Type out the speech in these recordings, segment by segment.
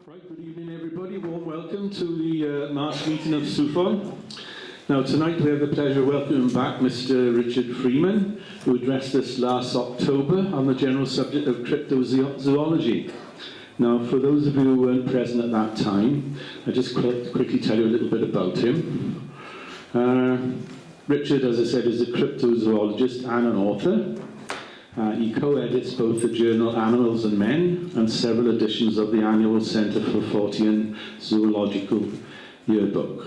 Right, good evening everybody, warm welcome to the March meeting of SUFON. Now tonight we have the pleasure of welcoming back Mr. Richard Freeman, who addressed us last October on the general subject of cryptozoology. Now for those of you who weren't present at that time, I'll just quickly tell you a little bit about him. Richard, as I said, is a cryptozoologist and an author. He co-edits both the journal Animals and Men and several editions of the annual Centre for Fortean Zoological Yearbook.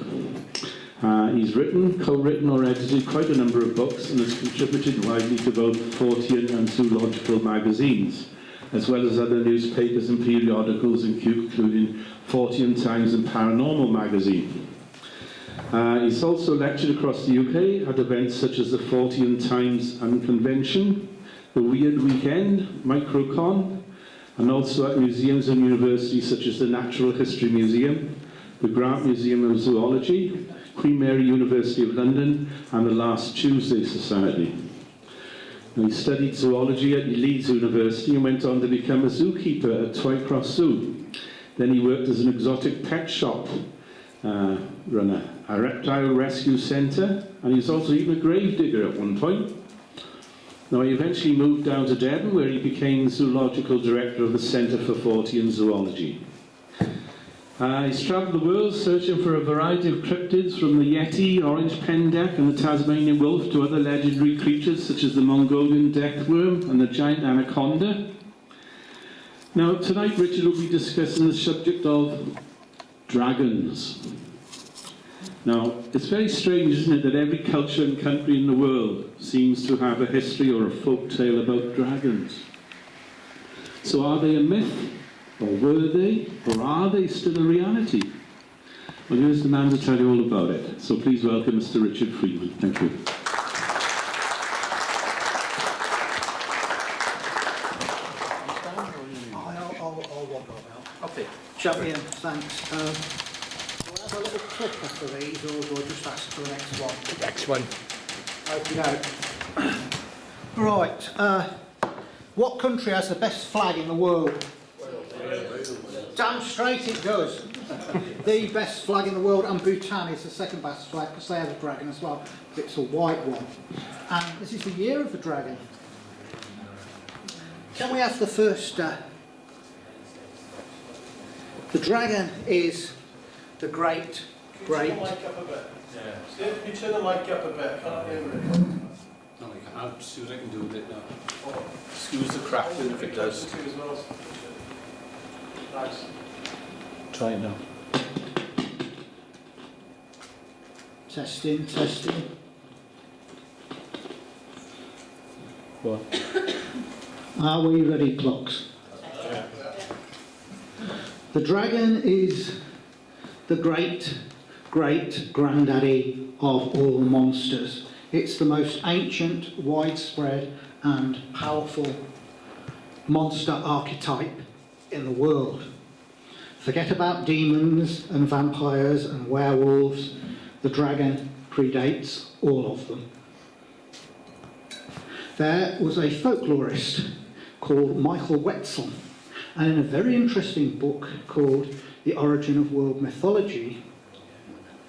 He's written, co-written or edited quite a number of books and has contributed widely to both Fortean and zoological magazines, as well as other newspapers and periodicals including Fortean Times and Paranormal magazine. He's also lectured across the UK at events such as the Fortean Times and Convention, the Weird Weekend, Microcon, and also at museums and universities such as the Natural History Museum, the Grant Museum of Zoology, Queen Mary University of London, and the Last Tuesday Society. Now, he studied zoology at Leeds University and went on to become a zookeeper at Twycross Zoo. Then he worked as an exotic pet shop runner, a reptile rescue centre, and he was also even a grave digger at one point. Now, he eventually moved down to Devon, where he became zoological director of the Centre for Fortean Zoology. He's travelled the world searching for a variety of cryptids, from the Yeti, orange pendeck and the Tasmanian wolf to other legendary creatures such as the Mongolian deathworm and the giant anaconda. Now, tonight Richard will be discussing the subject of dragons. Now, it's very strange, isn't it, that every culture and country in the world seems to have a history or a folk tale about dragons. So are they a myth, or were they, or are they still a reality? Well, here's the man to tell you all about it. So please welcome Mr. Richard Freeman. Thank you. I'll wander about. Okay. Champion, thanks. A little clip after these, or do I just ask for the next one? Next one. Okay. Right. What country has the best flag in the world? Damn straight it does. The best flag in the world, and Bhutan is the second best flag because they have a dragon as well, but it's a white one. And this is the year of the dragon. Can we have the first? The dragon is the great. Can you turn the mic up a bit? Yeah. Steve, can you turn the mic up a bit? Can't hear it. No, I can't. I'll see what I can do with it now. Excuse the crackling if it does. Nice. Try it now. Testing, testing. What? Are we ready, clocks? Yeah. The dragon is the great granddaddy of all monsters. It's the most ancient, widespread and powerful monster archetype in the world. Forget about demons and vampires and werewolves. The dragon predates all of them. There was a folklorist called Michael Wetzel, and in a very interesting book called The Origin of World Mythology,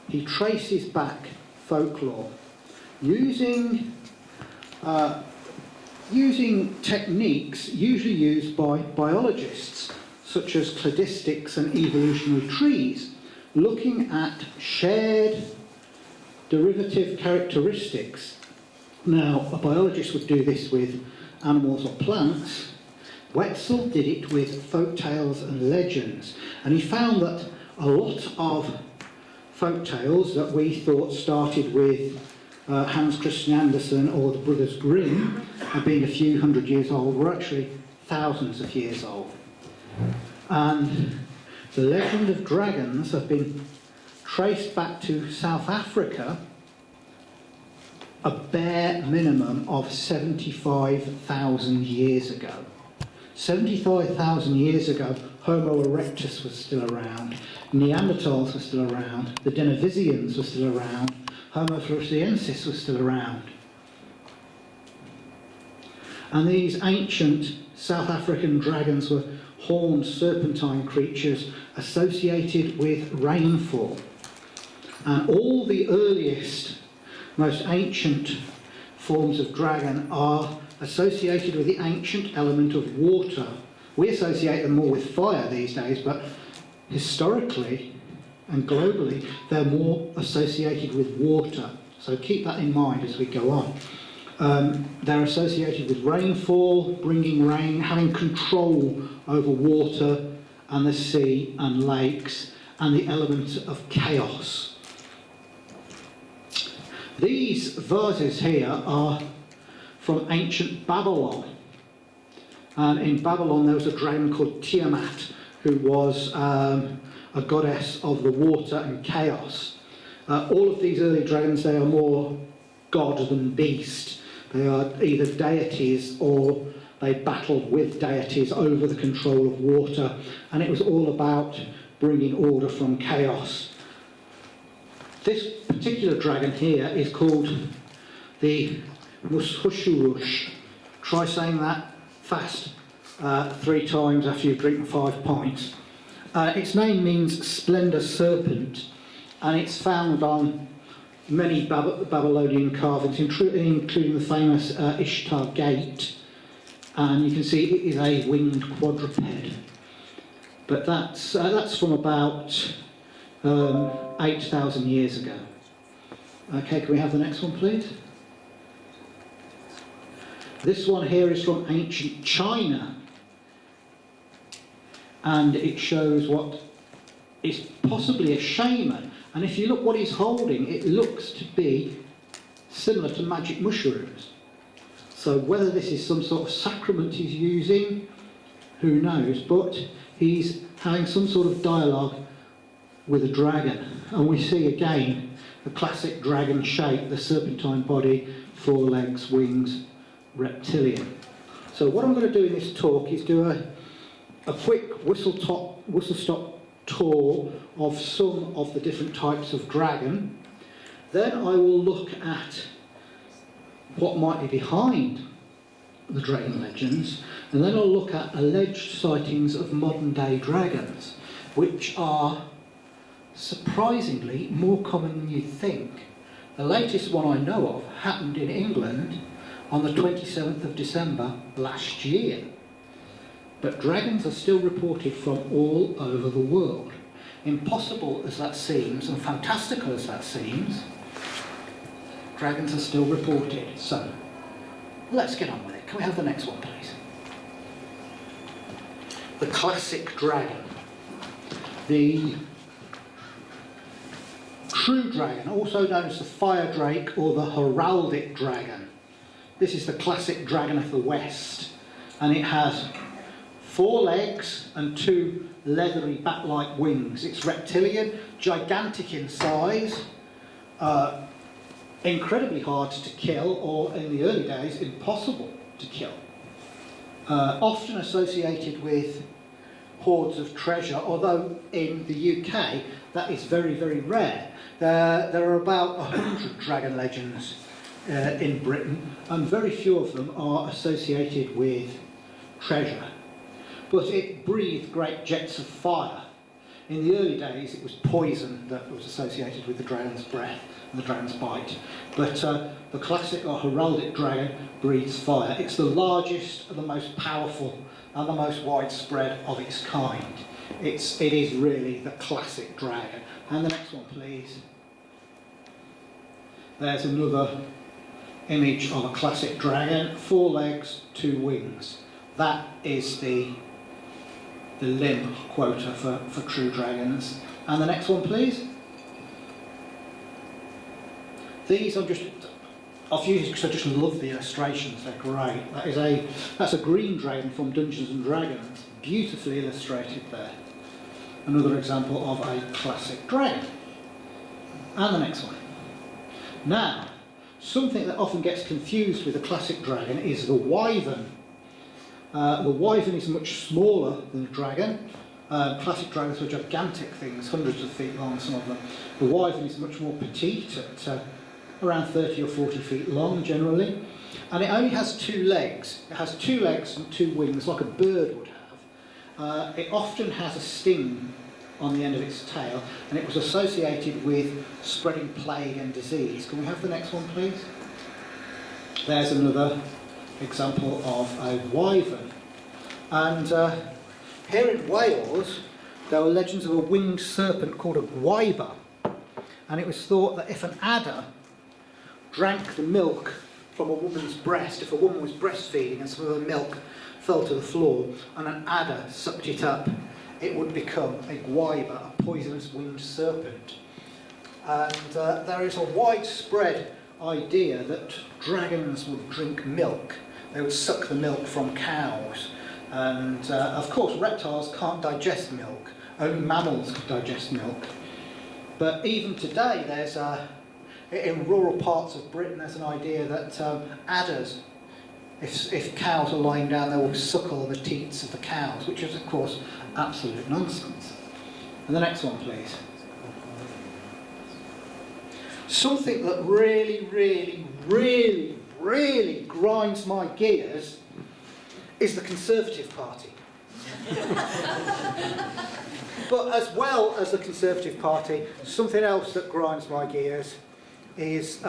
he traces back folklore using techniques usually used by biologists, such as cladistics and evolutionary trees, looking at shared derivative characteristics. Now, a biologist would do this with animals or plants. Wetzel did it with folk tales and legends, and he found that a lot of folk tales that we thought started with Hans Christian Andersen or the Brothers Grimm, being a few hundred years old, were actually thousands of years old. And the legend of dragons have been traced back to South Africa, a bare minimum of 75,000 years ago. 75,000 years ago, Homo erectus was still around, Neanderthals were still around, the Denisovans were still around, Homo floresiensis was still around. And these ancient South African dragons were horned serpentine creatures associated with rainfall. And all the earliest, most ancient forms of dragon are associated with the ancient element of water. We associate them more with fire these days, but historically and globally, they're more associated with water. So keep that in mind as we go on. They're associated with rainfall, bringing rain, having control over water and the sea and lakes, and the element of chaos. These vases here are from ancient Babylon. And in Babylon there was a dragon called Tiamat, who was a goddess of the water and chaos. All of these early dragons, they are more god than beast. They are either deities or they battled with deities over the control of water, and it was all about bringing order from chaos. This particular dragon here is called the Mushushurush. Try saying that fast 3 times after you've drinking 5 pints. Its name means splendor serpent, and it's found on many Babylonian carvings, including the famous Ishtar Gate, and you can see it is a winged quadruped. But that's from about 8,000 years ago. Okay, can we have the next one, please? This one here is from ancient China, and it shows what is possibly a shaman. And if you look what he's holding, it looks to be similar to magic mushrooms. So whether this is some sort of sacrament he's using, who knows, but he's having some sort of dialogue with a dragon. And we see again the classic dragon shape, the serpentine body, 4 legs, wings, reptilian. So what I'm going to do in this talk is do a quick whistle-stop tour of some of the different types of dragon. Then I will look at what might be behind the dragon legends, and then I'll look at alleged sightings of modern day dragons, which are surprisingly more common than you think. The latest one I know of happened in England on the 27th of December last year. But dragons are still reported from all over the world. Impossible as that seems, and fantastical as that seems, dragons are still reported. So, let's get on with it. Can we have the next one, please? The classic dragon. The true dragon, also known as the fire drake or the heraldic dragon. This is the classic dragon of the West, and it has 4 legs and 2 leathery bat-like wings. It's reptilian, gigantic in size, incredibly hard to kill, or in the early days, impossible to kill. Often associated with hoards of treasure, although in the UK that is very, very rare. There are about 100 dragon legends in Britain, and very few of them are associated with treasure. But it breathed great jets of fire. In the early days, it was poison that was associated with the dragon's breath and the dragon's bite. But the classic or heraldic dragon breathes fire. It's the largest, the most powerful, and the most widespread of its kind. It is really the classic dragon. And the next one, please. There's another image of a classic dragon. 4 legs, 2 wings. That is the limb quota for true dragons. And the next one, please. These are I've used because I just love the illustrations. They're great. That's a green dragon from Dungeons and Dragons, beautifully illustrated there. Another example of a classic dragon. And the next one. Now, something that often gets confused with a classic dragon is the wyvern. The wyvern is much smaller than a dragon. Classic dragons were gigantic things, hundreds of feet long, some of them. The wyvern is much more petite, at around 30 or 40 feet long generally. And it only has 2 legs. It has 2 legs and 2 wings, like a bird would have. It often has a sting on the end of its tail, and it was associated with spreading plague and disease. Can we have the next one, please? There's another example of a wyvern. And here in Wales, there were legends of a winged serpent called a gwyber. And it was thought that if an adder drank the milk from a woman's breast, if a woman was breastfeeding and some of the milk fell to the floor and an adder sucked it up, it would become a gwyber, a poisonous winged serpent. And there is a widespread idea that dragons would drink milk. They would suck the milk from cows. And of course, reptiles can't digest milk. Only mammals can digest milk. But even today, there's in rural parts of Britain, there's an idea that adders, if cows are lying down, they will suckle the teats of the cows, which is, of course, absolute nonsense. And the next one, please. Something that really, really, really, really grinds my gears is the Conservative Party. But as well as the Conservative Party, something else that grinds my gears is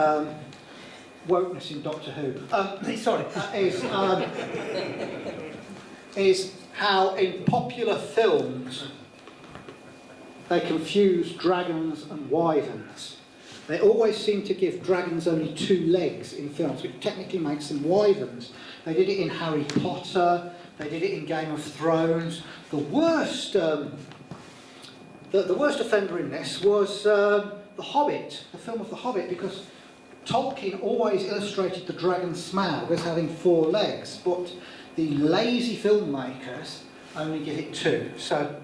wokeness in Doctor Who. Is how in popular films they confuse dragons and wyverns. They always seem to give dragons only 2 legs in films, which technically makes them wyverns. They did it in Harry Potter, they did it in Game of Thrones. The worst offender in this was The Hobbit, the film of The Hobbit, because Tolkien always illustrated the dragon Smaug as having 4 legs, but the lazy filmmakers only give it 2. So,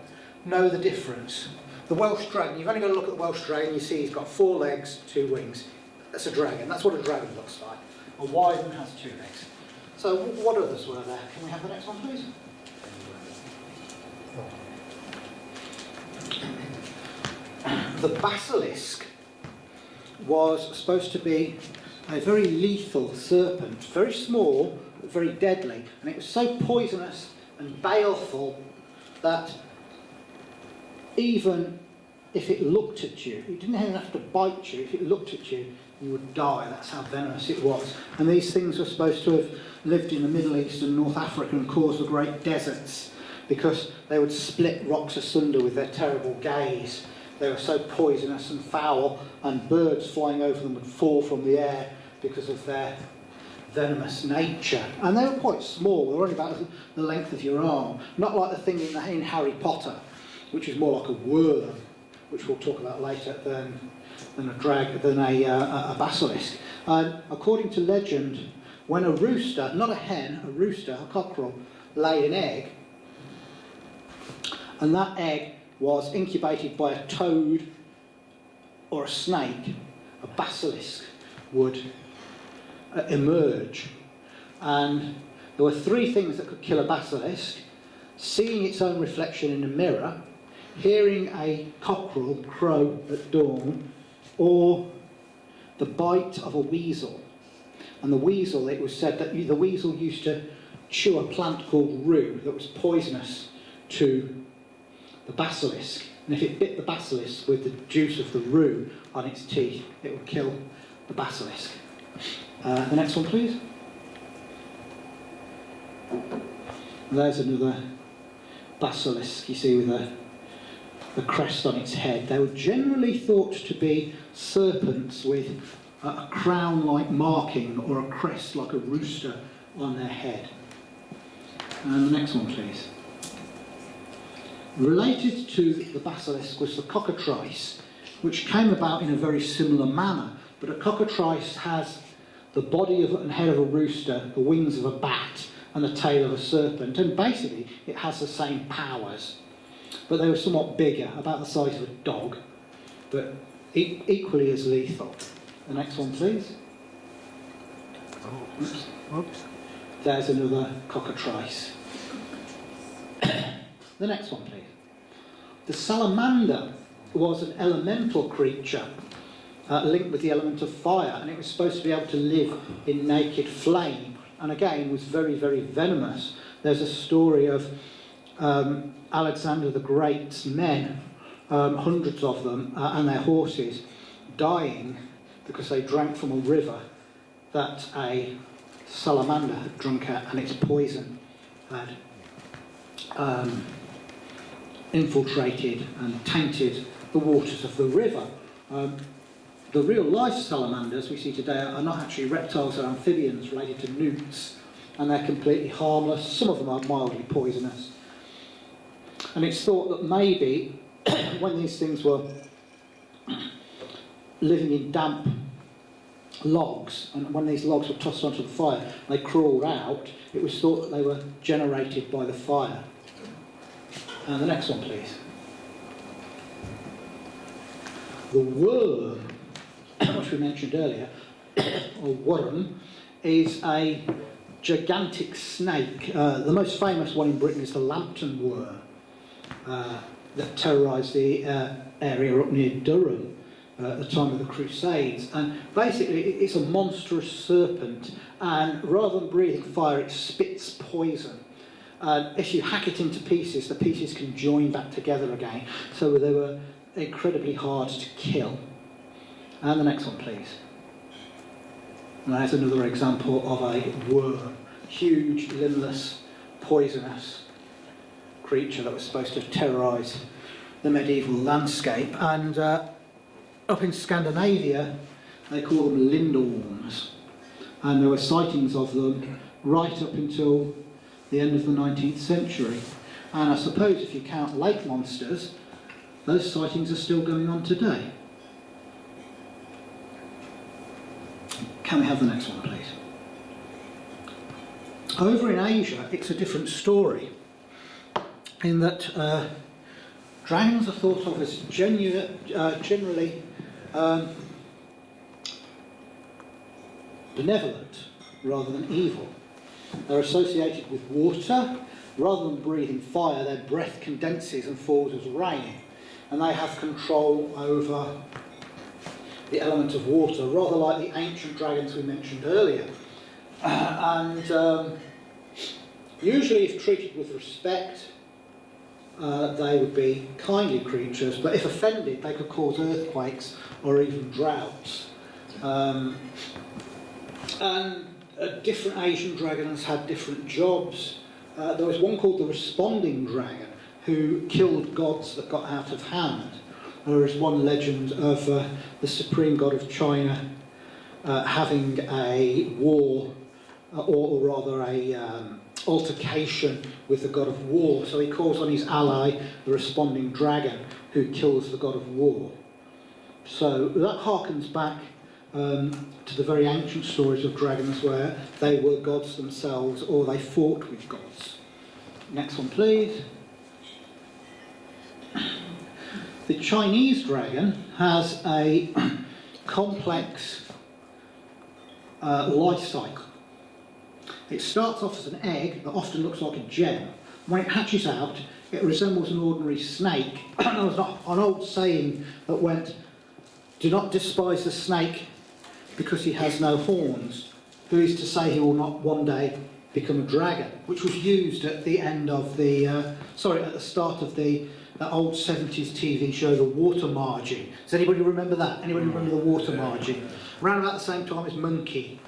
know the difference. The Welsh dragon, you've only got to look at the Welsh dragon, you see he's got 4 legs, 2 wings. That's a dragon, that's what a dragon looks like. A wyvern has 2 legs. So, what others were there? Can we have the next one, please? The basilisk was supposed to be a very lethal serpent, very small, but very deadly, and it was so poisonous and baleful that even if it looked at you, it didn't even have to bite you. If it looked at you, you would die. That's how venomous it was. And these things were supposed to have lived in the Middle East and North Africa and caused the great deserts, because they would split rocks asunder with their terrible gaze. They were so poisonous and foul, and birds flying over them would fall from the air because of their venomous nature. And they were quite small. They were only about the length of your arm. Not like the thing in Harry Potter, which is more like a worm, which we'll talk about later, than a basilisk. According to legend, when a rooster, not a hen, a rooster, a cockerel, laid an egg, and that egg was incubated by a toad or a snake, a basilisk would emerge. And there were 3 things that could kill a basilisk: seeing its own reflection in a mirror, hearing a cockerel crow at dawn, or the bite of a weasel. And the weasel, it was said that the weasel used to chew a plant called rue that was poisonous to the basilisk. And if it bit the basilisk with the juice of the rue on its teeth, it would kill the basilisk. The next one, please. There's another basilisk, you see, with a crest on its head. They were generally thought to be serpents with a crown-like marking or a crest like a rooster on their head. And the next one, please. Related to the basilisk was the cockatrice, which came about in a very similar manner. But a cockatrice has the body and head of a rooster, the wings of a bat, and the tail of a serpent. And basically, it has the same powers. But they were somewhat bigger, about the size of a dog, but equally as lethal. The next one, please. Oops. Oops. There's another cockatrice. The next one, please. The salamander was an elemental creature linked with the element of fire, and it was supposed to be able to live in naked flame, and again was very, very venomous. There's a story of Alexander the Great's men, hundreds of them, and their horses, dying because they drank from a river that a salamander had drunk at, and its poison had infiltrated and tainted the waters of the river. The real life salamanders we see today are not actually reptiles, they're amphibians related to newts, and they're completely harmless. Some of them are mildly poisonous. And it's thought that maybe when these things were living in damp logs, and when these logs were tossed onto the fire, they crawled out, it was thought that they were generated by the fire. And the next one, please. The worm, which we mentioned earlier, or worm, is a gigantic snake. The most famous one in Britain is the Lambton worm, that terrorised the area up near Durham at the time of the Crusades. And basically, it's a monstrous serpent, and rather than breathing fire, it spits poison. If you hack it into pieces, the pieces can join back together again. So they were incredibly hard to kill. And the next one, please. And there's another example of a worm. Huge, limbless, poisonous creature that was supposed to terrorise the medieval landscape. And up in Scandinavia, they call them lindorms. And there were sightings of them right up until the end of the 19th century. And I suppose if you count lake monsters, those sightings are still going on today. Can we have the next one, please? Over in Asia, it's a different story, in that dragons are thought of as generally benevolent rather than evil. They're associated with water. Rather than breathing fire, their breath condenses and falls as rain. And they have control over the element of water, rather like the ancient dragons we mentioned earlier. Usually, if treated with respect, they would be kindly creatures, but if offended, they could cause earthquakes or even droughts. Different Asian dragons had different jobs. There was one called the responding dragon, who killed gods that got out of hand. There is one legend of the supreme god of China having a war, or rather a altercation with the god of war. So he calls on his ally, the responding dragon, who kills the god of war. So that harkens back to the very ancient stories of dragons where they were gods themselves or they fought with gods. Next one, please. The Chinese dragon has a complex life cycle. It starts off as an egg that often looks like a gem. When it hatches out, it resembles an ordinary snake. There was an old saying that went, "Do not despise the snake because he has no horns. Who is to say he will not one day become a dragon?" Which was used at the end of the, at the start of the old 70s TV show, The Water Margin. Does anybody remember that? Anybody remember The Water Margin? Around about the same time as Monkey.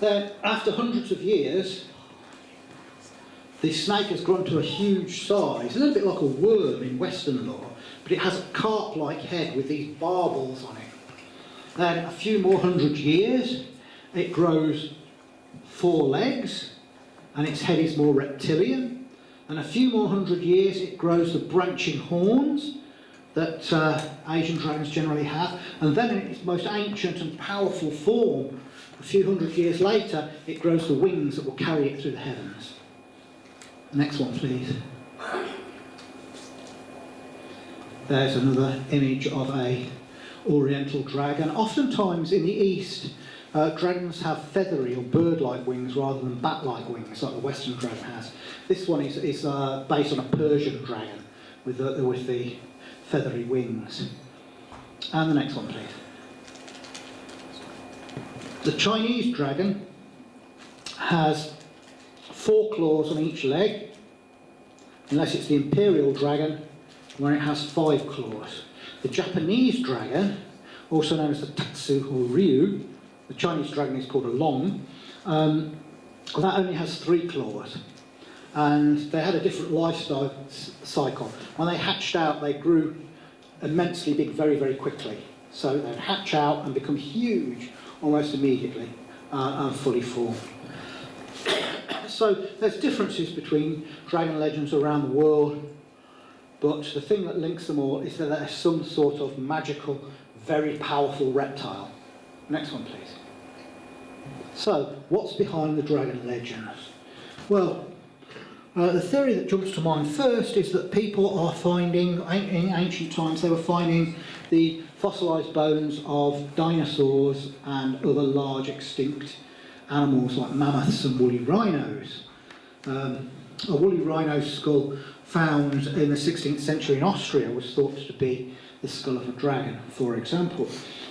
Then, after hundreds of years, the snake has grown to a huge size, a little bit like a worm in Western lore, but it has a carp-like head with these barbels on it. Then, a few more hundred years, it grows 4 legs, and its head is more reptilian. And a few more hundred years, it grows the branching horns that Asian dragons generally have. And then, in its most ancient and powerful form, a few hundred years later, it grows the wings that will carry it through the heavens. Next one, please. There's another image of a oriental dragon. Oftentimes in the East, dragons have feathery or bird-like wings rather than bat-like wings like the Western dragon has. This one is based on a Persian dragon with the feathery wings. And the next one, please. The Chinese dragon has 4 claws on each leg, unless it's the imperial dragon, where it has 5 claws. The Japanese dragon, also known as the Tatsu or Ryu, the Chinese dragon is called a long, that only has 3 claws. And they had a different lifestyle cycle. When they hatched out, they grew immensely big very, very quickly. So they'd hatch out and become huge almost immediately and fully formed. So there's differences between dragon legends around the world, but the thing that links them all is that there's some sort of magical, very powerful reptile. Next one, please. So, what's behind the dragon legends? Well, the theory that jumps to mind first is that people are finding, in ancient times, they were finding the fossilised bones of dinosaurs and other large extinct animals like mammoths and woolly rhinos. A woolly rhino skull found in the 16th century in Austria was thought to be the skull of a dragon, for example.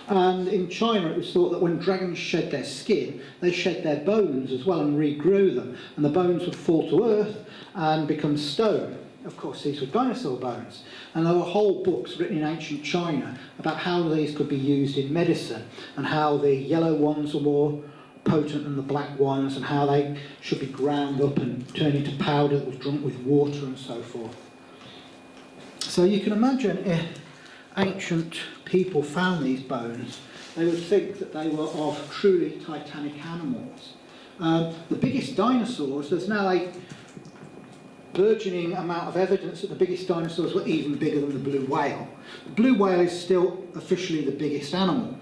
And in China it was thought that when dragons shed their skin, they shed their bones as well and regrew them, and the bones would fall to earth and become stone. Of course, these were dinosaur bones. And there were whole books written in ancient China about how these could be used in medicine, and how the yellow ones were more potent than the black ones, and how they should be ground up and turned into powder that was drunk with water and so forth. So you can imagine if ancient people found these bones, they would think that they were of truly titanic animals. The biggest dinosaurs, there's now a burgeoning amount of evidence that the biggest dinosaurs were even bigger than the blue whale. The blue whale is still officially the biggest animal.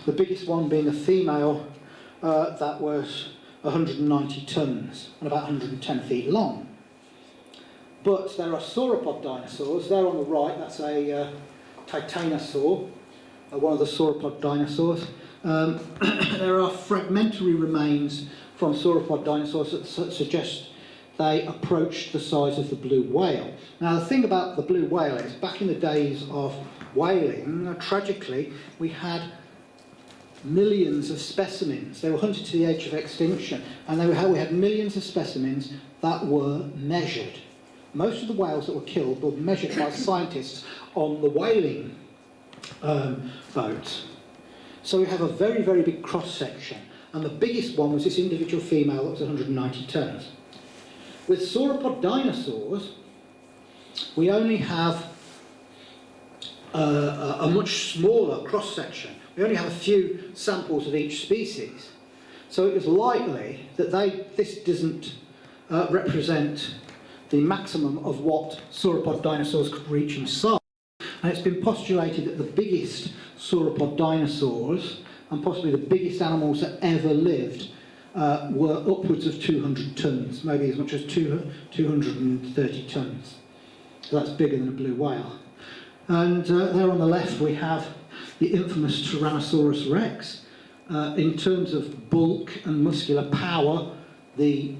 The biggest one being a female that was 190 tons and about 110 feet long. But there are sauropod dinosaurs. There on the right, that's a titanosaur, one of the sauropod dinosaurs. There are fragmentary remains from sauropod dinosaurs that suggest they approached the size of the blue whale. Now the thing about the blue whale is, back in the days of whaling, tragically, we had millions of specimens. They were hunted to the edge of extinction, and we had millions of specimens that were measured. Most of the whales that were killed were measured by scientists on the whaling boats. So we have a very, very big cross-section, and the biggest one was this individual female that was 190 tons. With sauropod dinosaurs, we only have a much smaller cross-section. We only have a few samples of each species. So it was likely that this doesn't represent the maximum of what sauropod dinosaurs could reach in size. And it's been postulated that the biggest sauropod dinosaurs, and possibly the biggest animals that ever lived, were upwards of 200 tons, maybe as much as 230 tons. So that's bigger than a blue whale. And there on the left we have the infamous Tyrannosaurus rex. In terms of bulk and muscular power, the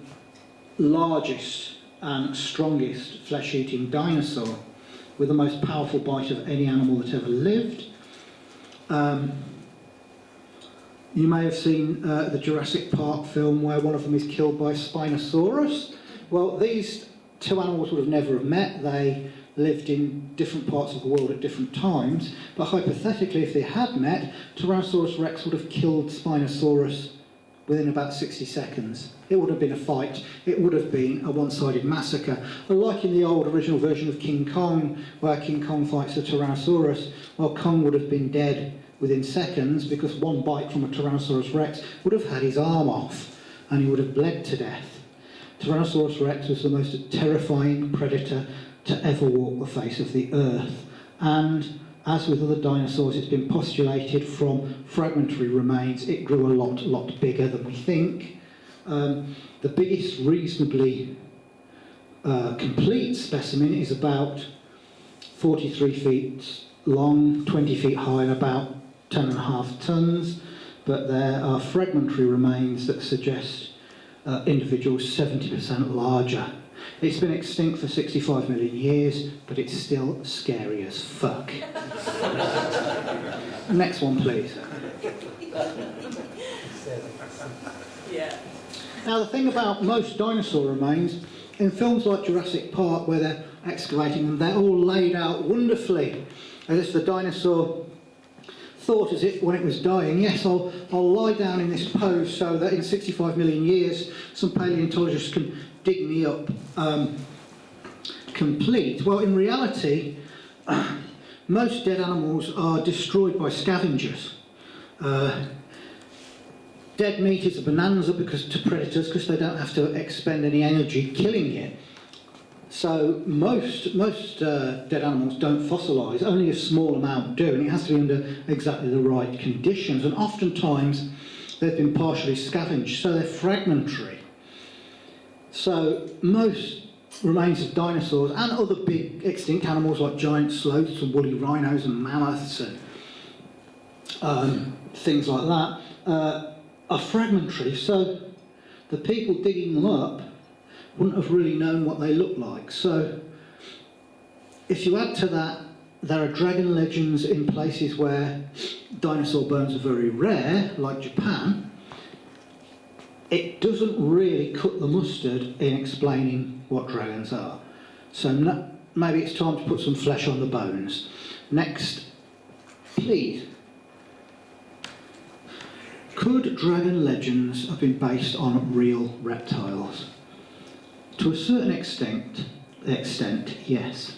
largest and strongest flesh-eating dinosaur, with the most powerful bite of any animal that ever lived. You may have seen the Jurassic Park film where one of them is killed by a Spinosaurus. Well, these two animals would have never have met. They lived in different parts of the world at different times. But hypothetically, if they had met, Tyrannosaurus rex would have killed Spinosaurus within about 60 seconds. It would have been a fight. It would have been a one-sided massacre. But like in the old original version of King Kong, where King Kong fights a Tyrannosaurus, well, Kong would have been dead within seconds, because one bite from a Tyrannosaurus rex would have had his arm off and he would have bled to death. Tyrannosaurus rex was the most terrifying predator to ever walk the face of the earth. And as with other dinosaurs, it's been postulated from fragmentary remains it grew a lot bigger than we think. The biggest reasonably complete specimen is about 43 feet long, 20 feet high, and about 10.5 tons, but there are fragmentary remains that suggest individuals 70% larger. It's been extinct for 65 million years, but it's still scary as fuck. Next one, please. Yeah. Now, the thing about most dinosaur remains, in films like Jurassic Park, where they're excavating them, they're all laid out wonderfully, as if the dinosaur thought as if when it was dying, yes, I'll lie down in this pose so that in 65 million years some paleontologists can dig me up complete. Well, in reality, most dead animals are destroyed by scavengers. Dead meat is a bonanza to predators because they don't have to expend any energy killing it. So most dead animals don't fossilise, only a small amount do, and it has to be under exactly the right conditions. And oftentimes they've been partially scavenged, so they're fragmentary. So most remains of dinosaurs and other big extinct animals like giant sloths and woolly rhinos and mammoths and things like that are fragmentary. So the people digging them up wouldn't have really known what they looked like. So if you add to that, there are dragon legends in places where dinosaur bones are very rare, like Japan. It doesn't really cut the mustard in explaining what dragons are. So maybe it's time to put some flesh on the bones. Next, please. Could dragon legends have been based on real reptiles? To a certain extent, yes.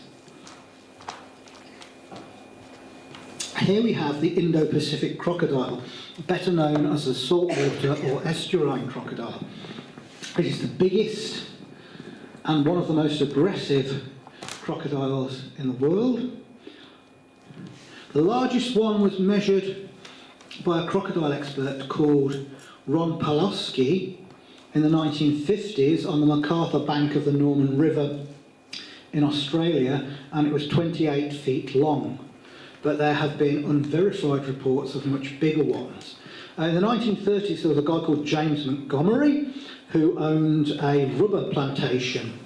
Here we have the Indo-Pacific crocodile, better known as the saltwater or estuarine crocodile. It is the biggest and one of the most aggressive crocodiles in the world. The largest one was measured by a crocodile expert called Ron Pawlowski in the 1950s on the MacArthur bank of the Norman River in Australia, and it was 28 feet long. But there have been unverified reports of much bigger ones. In the 1930s, there was a guy called James Montgomery who owned a rubber plantation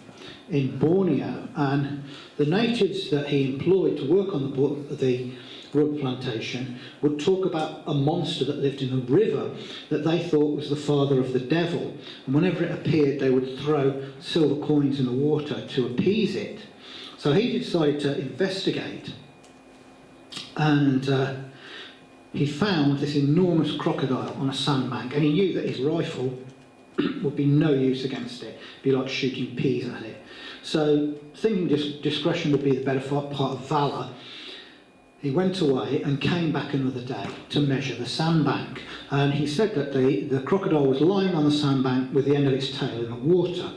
in Borneo, and the natives that he employed to work on the rubber plantation would talk about a monster that lived in the river that they thought was the father of the devil, and whenever it appeared they would throw silver coins in the water to appease it. So he decided to investigate, and he found this enormous crocodile on a sandbank, and he knew that his rifle would be no use against it. It'd be like shooting peas at it. So thinking discretion would be the better part of valour, he went away and came back another day to measure the sandbank. And he said that the crocodile was lying on the sandbank with the end of its tail in the water.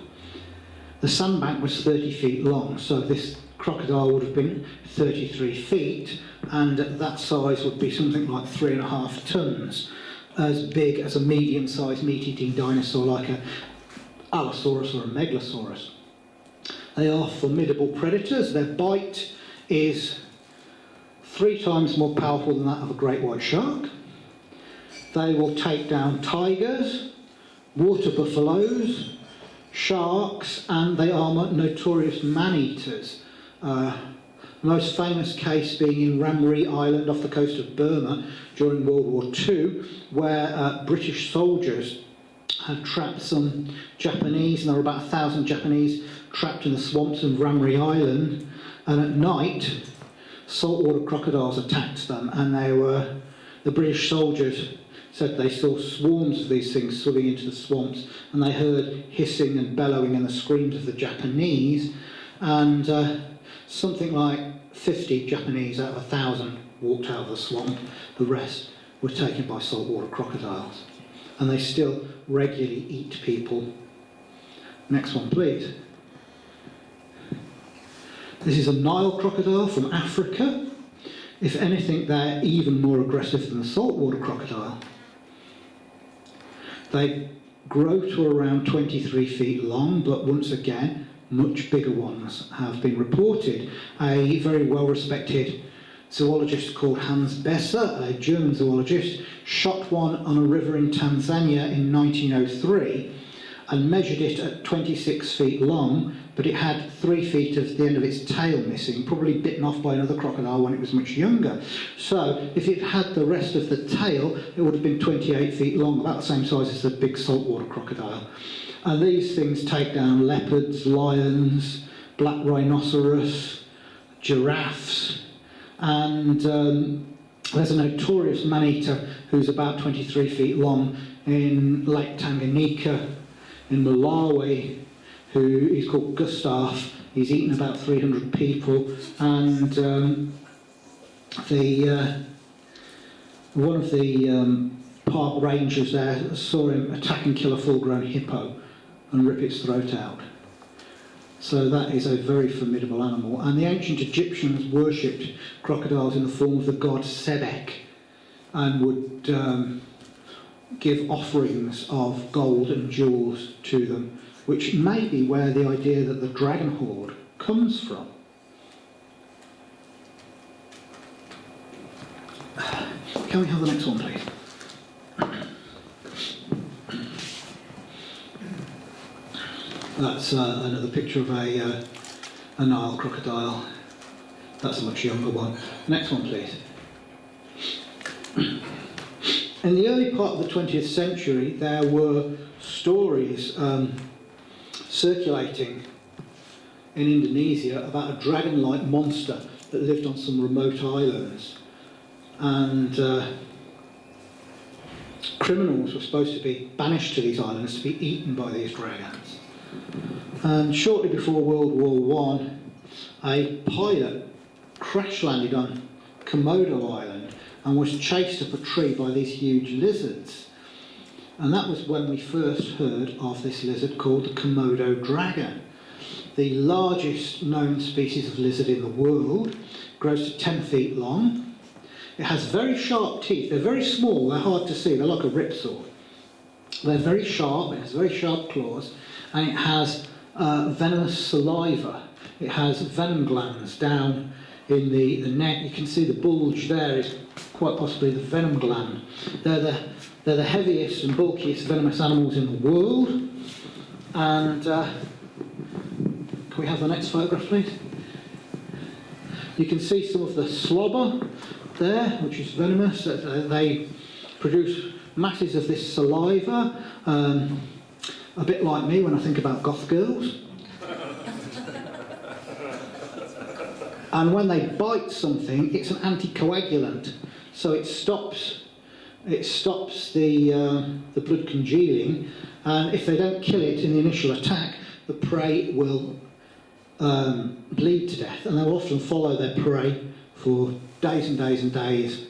The sandbank was 30 feet long, so this crocodile would have been 33 feet, and at that size would be something like 3.5 tons, as big as a medium-sized meat-eating dinosaur like a Allosaurus or a Megalosaurus. They are formidable predators. Their bite is 3 times more powerful than that of a great white shark. They will take down tigers, water buffaloes, sharks, and they are notorious man-eaters. The most famous case being in Ramree Island off the coast of Burma during World War II, where British soldiers had trapped some Japanese, and there were about 1,000 Japanese trapped in the swamps of Ramree Island, and at night saltwater crocodiles attacked them, and the British soldiers said they saw swarms of these things swimming into the swamps, and they heard hissing and bellowing and the screams of the Japanese, and something like 50 Japanese out of 1,000 walked out of the swamp. The rest were taken by saltwater crocodiles, and they still regularly eat people. Next one, please. This is a Nile crocodile from Africa. If anything, they're even more aggressive than the saltwater crocodile. They grow to around 23 feet long, but once again, much bigger ones have been reported. A very well-respected zoologist called Hans Besser, a German zoologist, shot one on a river in Tanzania in 1903, and measured it at 26 feet long, but it had 3 feet of the end of its tail missing, probably bitten off by another crocodile when it was much younger. So if it had the rest of the tail, it would have been 28 feet long, about the same size as the big saltwater crocodile. And these things take down leopards, lions, black rhinoceros, giraffes, and there's a notorious man-eater who's about 23 feet long in Lake Tanganyika in Malawi, who is called Gustav. He's eaten about 300 people, and one of the park rangers there saw him attack and kill a full-grown hippo and rip its throat out. So that is a very formidable animal. And the ancient Egyptians worshipped crocodiles in the form of the god Sebek, and would give offerings of gold and jewels to them, which may be where the idea that the dragon horde comes from. Can we have the next one, please? That's another picture of a Nile crocodile. That's a much younger one. Next one, please. In the early part of the 20th century, there were stories circulating in Indonesia about a dragon-like monster that lived on some remote islands. And criminals were supposed to be banished to these islands to be eaten by these dragons. And shortly before World War I, a pilot crash-landed on Komodo Island and was chased up a tree by these huge lizards. And that was when we first heard of this lizard called the Komodo dragon. The largest known species of lizard in the world, grows to 10 feet long. It has very sharp teeth. They're very small, they're hard to see, they're like a ripsaw. They're very sharp, it has very sharp claws, and it has venomous saliva. It has venom glands down in the neck. You can see the bulge there is quite possibly the venom gland. They're the heaviest and bulkiest venomous animals in the world. And can we have the next photograph, please? You can see some of the slobber there, which is venomous. They produce masses of this saliva, a bit like me when I think about goth girls. And when they bite something, it's an anticoagulant, so it stops the blood congealing, and if they don't kill it in the initial attack, the prey will bleed to death, and they will often follow their prey for days and days and days,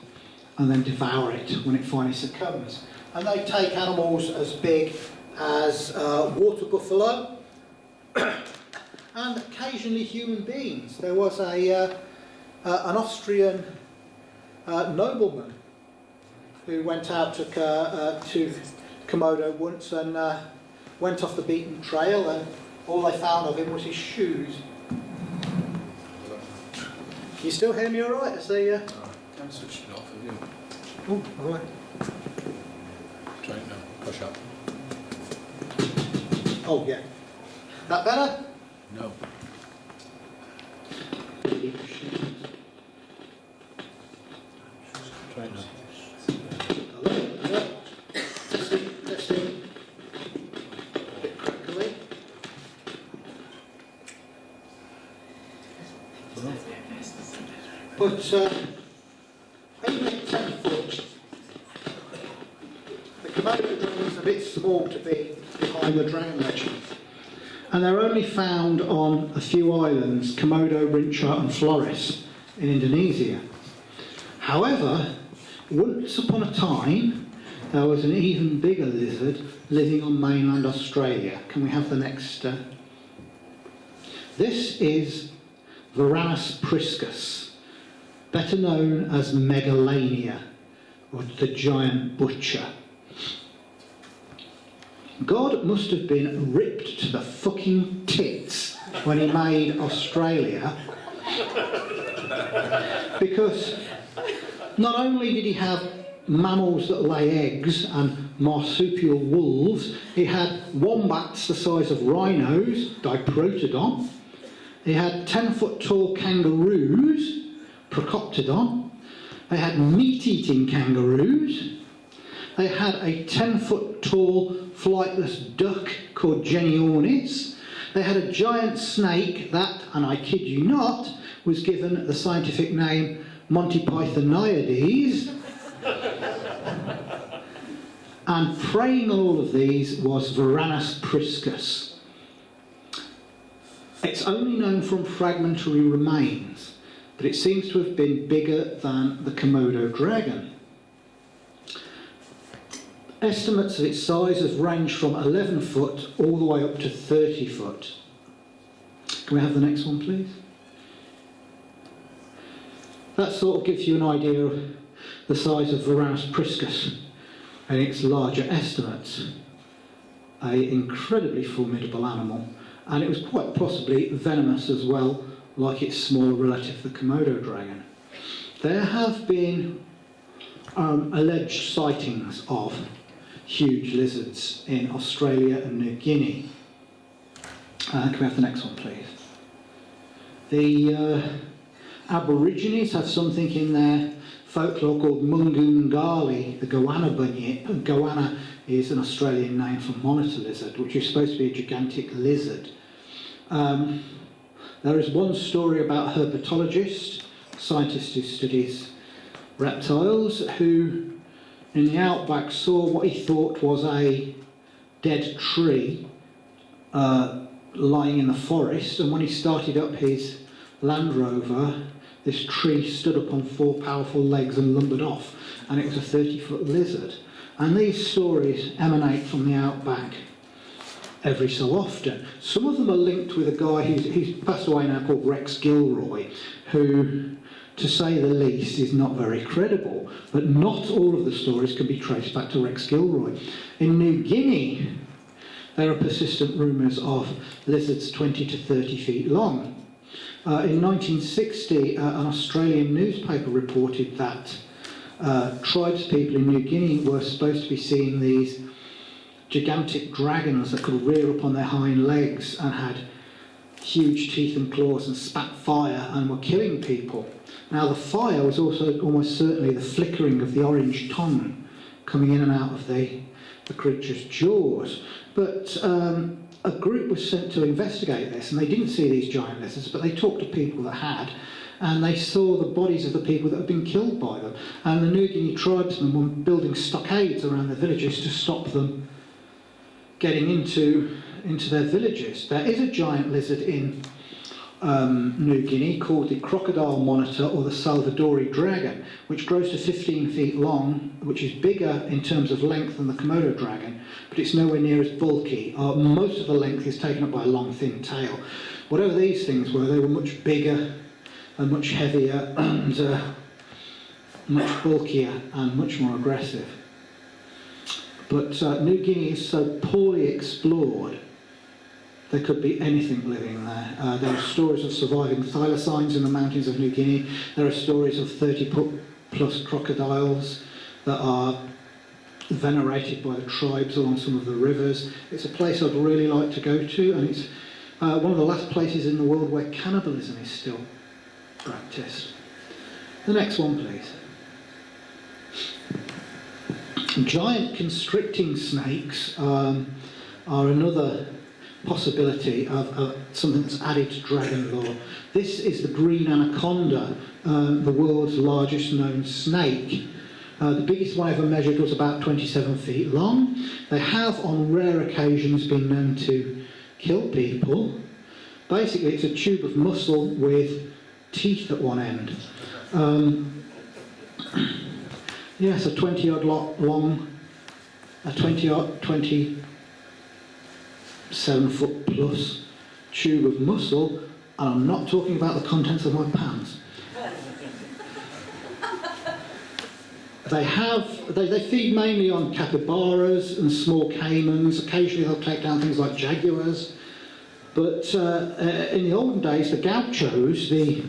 and then devour it when it finally succumbs. And they take animals as big as water buffalo, and occasionally human beings. There was an Austrian nobleman who went out to Komodo once and went off the beaten trail, and all they found of him was his shoes. You still hear me all right? As they, I'm switched it off, have you? Oh, all right. Try it now. Push up. Oh, yeah. That better? No. Try it now. Hello. Testing. A bit crackly. But even at 10 foot, the Komodo dragon is a bit small to be behind the dragon legend. And they're only found on a few islands, Komodo, Rinca and Flores in Indonesia. However, once upon a time, there was an even bigger lizard living on mainland Australia. Can we have the next? This is Varanus priscus, better known as Megalania, or the giant butcher. God must have been ripped to the fucking tits when he made Australia, because not only did he have mammals that lay eggs and marsupial wolves. He had wombats the size of rhinos, diprotodon. He had 10-foot tall kangaroos, procoptodon. They had meat-eating kangaroos. They had a 10-foot tall flightless duck called Genionis. They had a giant snake that, and I kid you not, was given the scientific name Monty Pythoniades. And preying on all of these was Varanus priscus. It's only known from fragmentary remains, but it seems to have been bigger than the Komodo dragon. Estimates of its size have ranged from 11 foot all the way up to 30 foot. Can we have the next one, please? That sort of gives you an idea of the size of Varanus priscus and its larger estimates. An incredibly formidable animal, and it was quite possibly venomous as well, like its small relative, the Komodo dragon. There have been alleged sightings of huge lizards in Australia and New Guinea. Can we have the next one, please? The Aborigines have something in their folklore called Mungungali, the goanna bunyip. Goanna is an Australian name for monitor lizard, which is supposed to be a gigantic lizard. There is one story about a herpetologist, a scientist who studies reptiles, who in the outback saw what he thought was a dead tree lying in the forest, and when he started up his Land Rover, this tree stood up on 4 powerful legs and lumbered off, and it was a 30-foot lizard. And these stories emanate from the outback every so often. Some of them are linked with a guy who's passed away now called Rex Gilroy, who, to say the least, is not very credible. But not all of the stories can be traced back to Rex Gilroy. In New Guinea, there are persistent rumours of lizards 20 to 30 feet long. In 1960, an Australian newspaper reported that tribespeople in New Guinea were supposed to be seeing these gigantic dragons that could rear up on their hind legs and had huge teeth and claws and spat fire and were killing people. Now, the fire was also almost certainly the flickering of the orange tongue coming in and out of the creature's jaws. But a group was sent to investigate this, and they didn't see these giant lizards, but they talked to people that had, and they saw the bodies of the people that had been killed by them. And the New Guinea tribesmen were building stockades around their villages to stop them getting into their villages. There is a giant lizard in New Guinea called the crocodile monitor, or the Salvadori dragon, which grows to 15 feet long, which is bigger in terms of length than the Komodo dragon, but it's nowhere near as bulky. Most of the length is taken up by a long, thin tail. Whatever these things were, they were much bigger and much heavier and much bulkier and much more aggressive. But New Guinea is so poorly explored, there could be anything living there. There are stories of surviving thylacines in the mountains of New Guinea. There are stories of 30-plus crocodiles that are venerated by the tribes along some of the rivers. It's a place I'd really like to go to, and it's one of the last places in the world where cannibalism is still practiced. The next one, please. Giant constricting snakes are another possibility of something that's added to dragon lore. This is the green anaconda, the world's largest known snake. The biggest one ever measured was about 27 feet long. They have on rare occasions been known to kill people. Basically, it's a tube of muscle with teeth at one end. Yes, a 20-odd long, a 27-foot plus tube of muscle, and I'm not talking about the contents of my pants. They feed mainly on capybaras and small caimans. Occasionally they'll take down things like jaguars. But in the olden days, the gauchos, the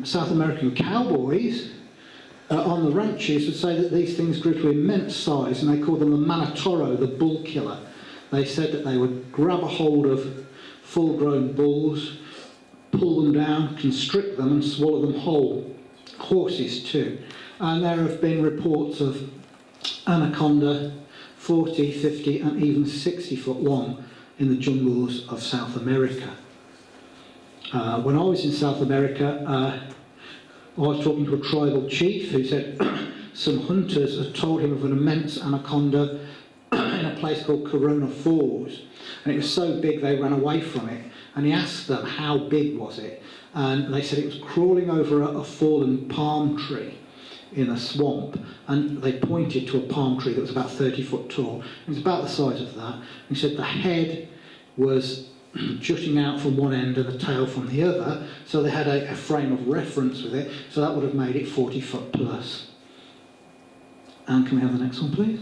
South American cowboys, on the ranches would say that these things grew to immense size, and they called them the manatoro, the bull killer. They said that they would grab a hold of full-grown bulls, pull them down, constrict them and swallow them whole. Horses too. And there have been reports of anaconda 40, 50 and even 60 foot long in the jungles of South America. When I was in South America, I was talking to a tribal chief who said some hunters had told him of an immense anaconda in a place called Corona Falls, and it was so big they ran away from it. And he asked them how big was it, and they said it was crawling over a fallen palm tree in a swamp, and they pointed to a palm tree that was about 30 foot tall. It was about the size of that. He said the head was jutting out from one end and the tail from the other, so they had a frame of reference with it, so that would have made it 40 foot plus. And can we have the next one, please?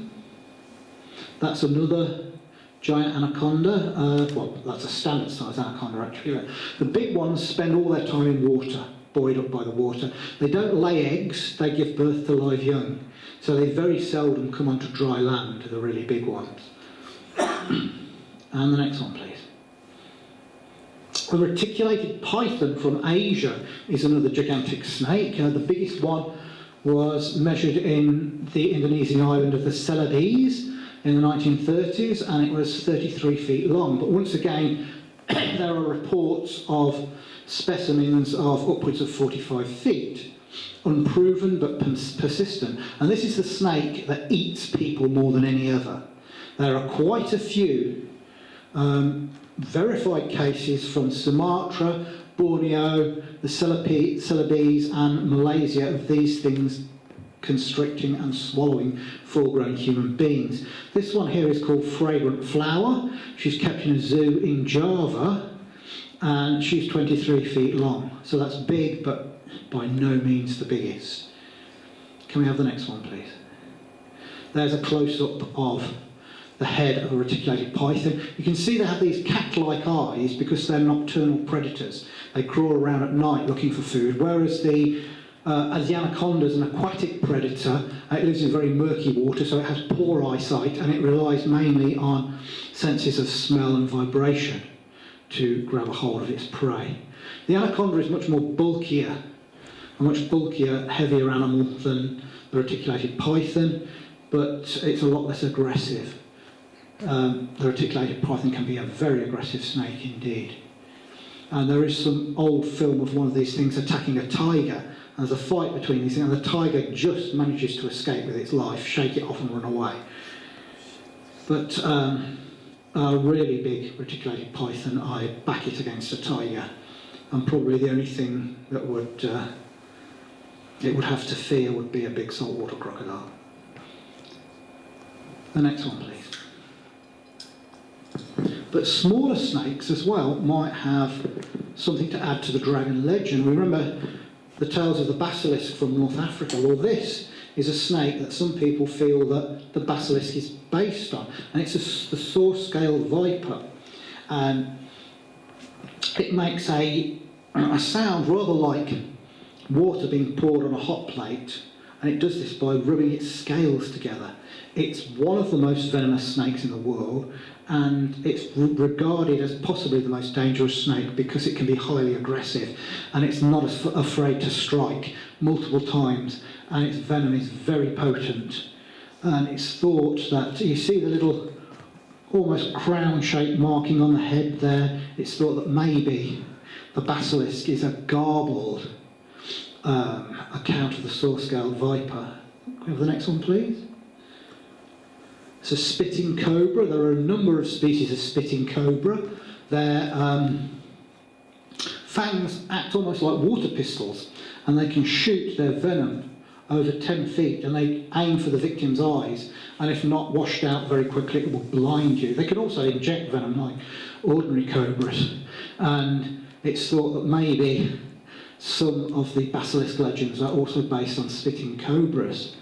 That's another giant anaconda. Well, that's a standard size anaconda actually. The big ones spend all their time in water, buoyed up by the water. They don't lay eggs, they give birth to live young. So they very seldom come onto dry land, the really big ones. And the next one, please. The reticulated python from Asia is another gigantic snake. The biggest one was measured in the Indonesian island of the Celebes in the 1930s, and it was 33 feet long. But once again, there are reports of specimens of upwards of 45 feet, unproven but persistent. And this is the snake that eats people more than any other. There are quite a few verified cases from Sumatra, Borneo, the Celebes and Malaysia of these things constricting and swallowing full-grown human beings. This one here is called Fragrant Flower. She's kept in a zoo in Java, and she's 23 feet long. So that's big, but by no means the biggest. Can we have the next one, please? There's a close-up of the head of a reticulated python. You can see they have these cat-like eyes because they're nocturnal predators. They crawl around at night looking for food, whereas the anaconda is an aquatic predator. It lives in very murky water, so it has poor eyesight, and it relies mainly on senses of smell and vibration to grab a hold of its prey. The anaconda is much more bulkier, a much bulkier, heavier animal than the reticulated python, but it's a lot less aggressive. The reticulated python can be a very aggressive snake indeed. And there is some old film of one of these things attacking a tiger. There's a fight between these things, and the tiger just manages to escape with its life, shake it off and run away. But a really big reticulated python, I back it against a tiger. And probably the only thing that it would have to fear would be a big saltwater crocodile. The next one, please. But smaller snakes as well might have something to add to the dragon legend. We remember the tales of the basilisk from North Africa. Well, this is a snake that some people feel that the basilisk is based on, and it's the saw-scale viper, and it makes a sound rather like water being poured on a hot plate, and it does this by rubbing its scales together. It's one of the most venomous snakes in the world, and it's regarded as possibly the most dangerous snake because it can be highly aggressive, and it's not afraid to strike multiple times, and its venom is very potent. And it's thought that, you see the little almost crown-shaped marking on the head there, it's thought that maybe the basilisk is a garbled account of the saw-scaled viper. Can we have the next one, please? It's a spitting cobra. There are a number of species of spitting cobra. Their fangs act almost like water pistols, and they can shoot their venom over 10 feet, and they aim for the victim's eyes, and if not washed out very quickly, it will blind you. They can also inject venom like ordinary cobras, and it's thought that maybe some of the basilisk legends are also based on spitting cobras.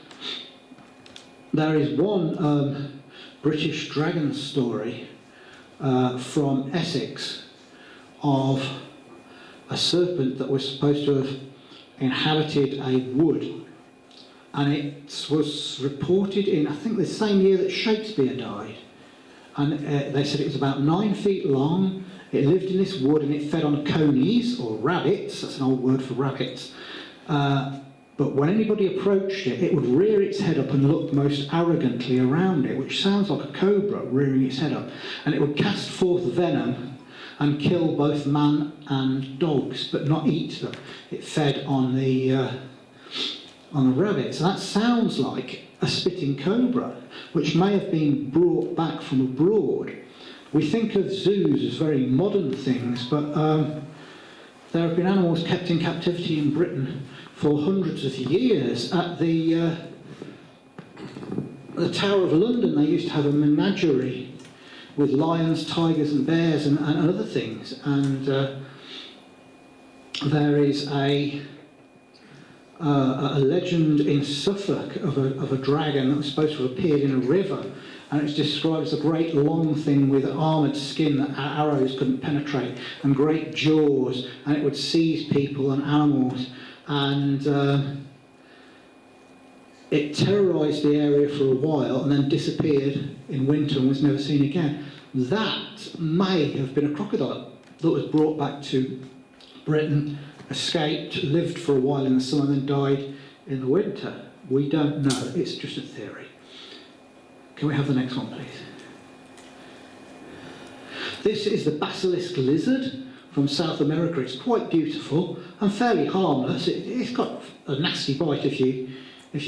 There is one British dragon story from Essex of a serpent that was supposed to have inhabited a wood and it was reported in, I think, the same year that Shakespeare died. And they said it was about 9 feet long. It lived in this wood and it fed on conies, or rabbits. That's an old word for rabbits. But when anybody approached it, it would rear its head up and look most arrogantly around it, which sounds like a cobra rearing its head up. And it would cast forth venom and kill both man and dogs, but not eat them. It fed on the rabbits. And that sounds like a spitting cobra, which may have been brought back from abroad. We think of zoos as very modern things, but there have been animals kept in captivity in Britain for hundreds of years. At the Tower of London, they used to have a menagerie with lions, tigers and bears and other things. And there is a legend in Suffolk of a dragon that was supposed to have appeared in a river, and it's described as a great long thing with armoured skin that arrows couldn't penetrate, and great jaws, and it would seize people and animals, and it terrorised the area for a while and then disappeared in winter and was never seen again. That may have been a crocodile that was brought back to Britain, escaped, lived for a while in the summer, and then died in the winter. We don't know. It's just a theory. Can we have the next one, please? This is the basilisk lizard from South America. It's quite beautiful and fairly harmless. It's got a nasty bite if you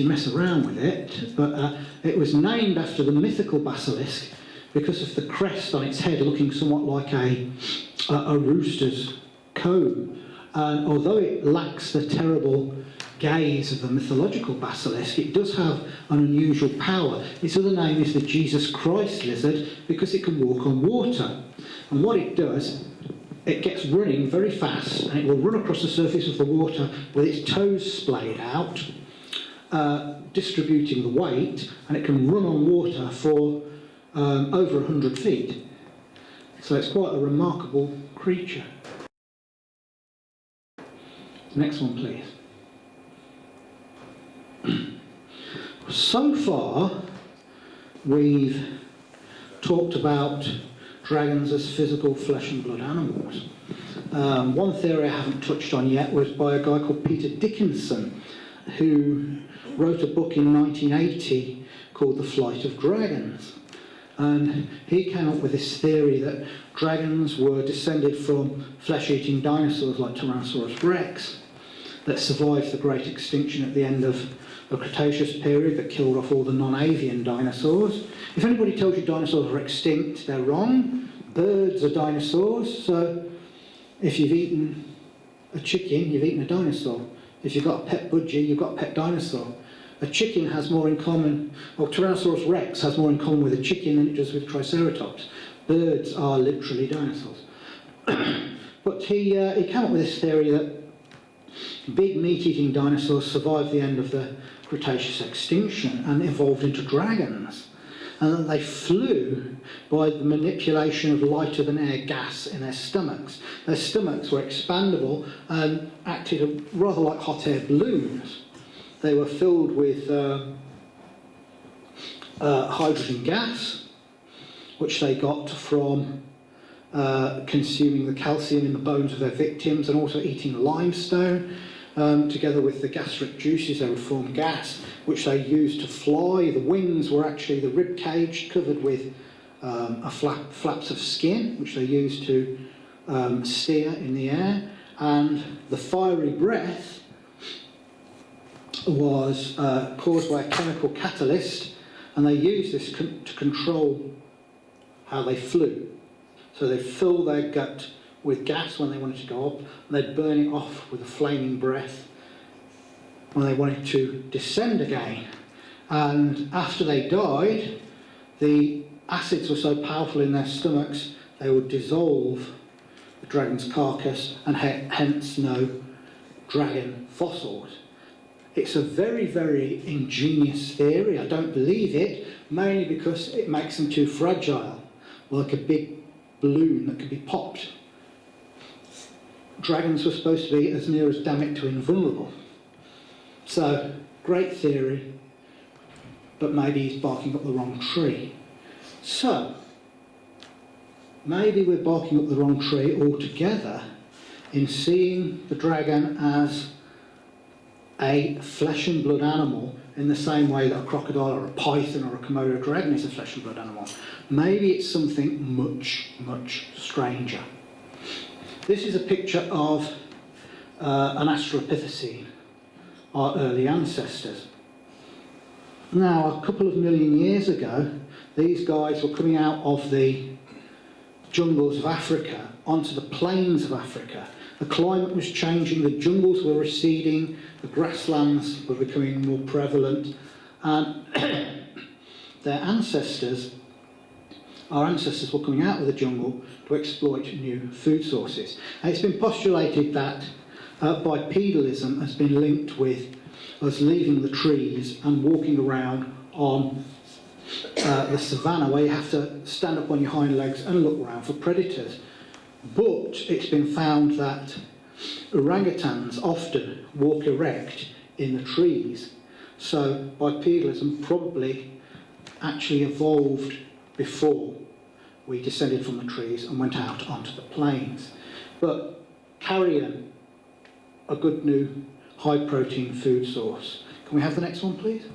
mess around with it, but it was named after the mythical basilisk because of the crest on its head looking somewhat like a rooster's comb. And although it lacks the terrible gaze of the mythological basilisk, it does have an unusual power. Its other name is the Jesus Christ lizard because it can walk on water. And what it does, it gets running very fast and it will run across the surface of the water with its toes splayed out, distributing the weight, and it can run on water for over 100 feet. So it's quite a remarkable creature. Next one, please. So far, we've talked about dragons as physical flesh and blood animals. One theory I haven't touched on yet was by a guy called Peter Dickinson, who wrote a book in 1980 called The Flight of Dragons. And he came up with this theory that dragons were descended from flesh-eating dinosaurs like Tyrannosaurus rex that survived the great extinction at the end of the Cretaceous period that killed off all the non-avian dinosaurs. If anybody tells you dinosaurs are extinct, they're wrong. Birds are dinosaurs, so if you've eaten a chicken, you've eaten a dinosaur. If you've got a pet budgie, you've got a pet dinosaur. A chicken has more in common, or Tyrannosaurus rex has more in common with a chicken than it does with Triceratops. Birds are literally dinosaurs. But he came up with this theory that big meat-eating dinosaurs survived the end of the Cretaceous extinction and evolved into dragons, and that they flew by the manipulation of lighter-than-air gas in their stomachs. Their stomachs were expandable and acted rather like hot air balloons. They were filled with hydrogen gas, which they got from consuming the calcium in the bones of their victims and also eating limestone. Together with the gastric juices, they would form gas, which they used to fly. The wings were actually the rib cage covered with flaps of skin, which they used to steer in the air. And the fiery breath was caused by a chemical catalyst, and they used this to control how they flew. So they'd fill their gut with gas when they wanted to go up, and they'd burn it off with a flaming breath when they wanted to descend again. And after they died, the acids were so powerful in their stomachs, they would dissolve the dragon's carcass, and hence no dragon fossils. It's a very, very ingenious theory. I don't believe it, mainly because it makes them too fragile, like a big balloon that could be popped. Dragons were supposed to be as near as damn it to invulnerable. So great theory, but maybe he's barking up the wrong tree. So, maybe we're barking up the wrong tree altogether in seeing the dragon as a flesh and blood animal in the same way that a crocodile or a python or a Komodo dragon is a flesh and blood animal. Maybe it's something much, much stranger. This is a picture of an Australopithecine, our early ancestors. Now, a couple of million years ago, these guys were coming out of the jungles of Africa onto the plains of Africa. The climate was changing, the jungles were receding, the grasslands were becoming more prevalent, and their ancestors, our ancestors, were coming out of the jungle to exploit new food sources. And it's been postulated that bipedalism has been linked with us leaving the trees and walking around on the savannah, where you have to stand up on your hind legs and look around for predators. But it's been found that orangutans often walk erect in the trees, so bipedalism probably actually evolved before we descended from the trees and went out onto the plains. But carrion, a good new high protein food source. Can we have the next one, please?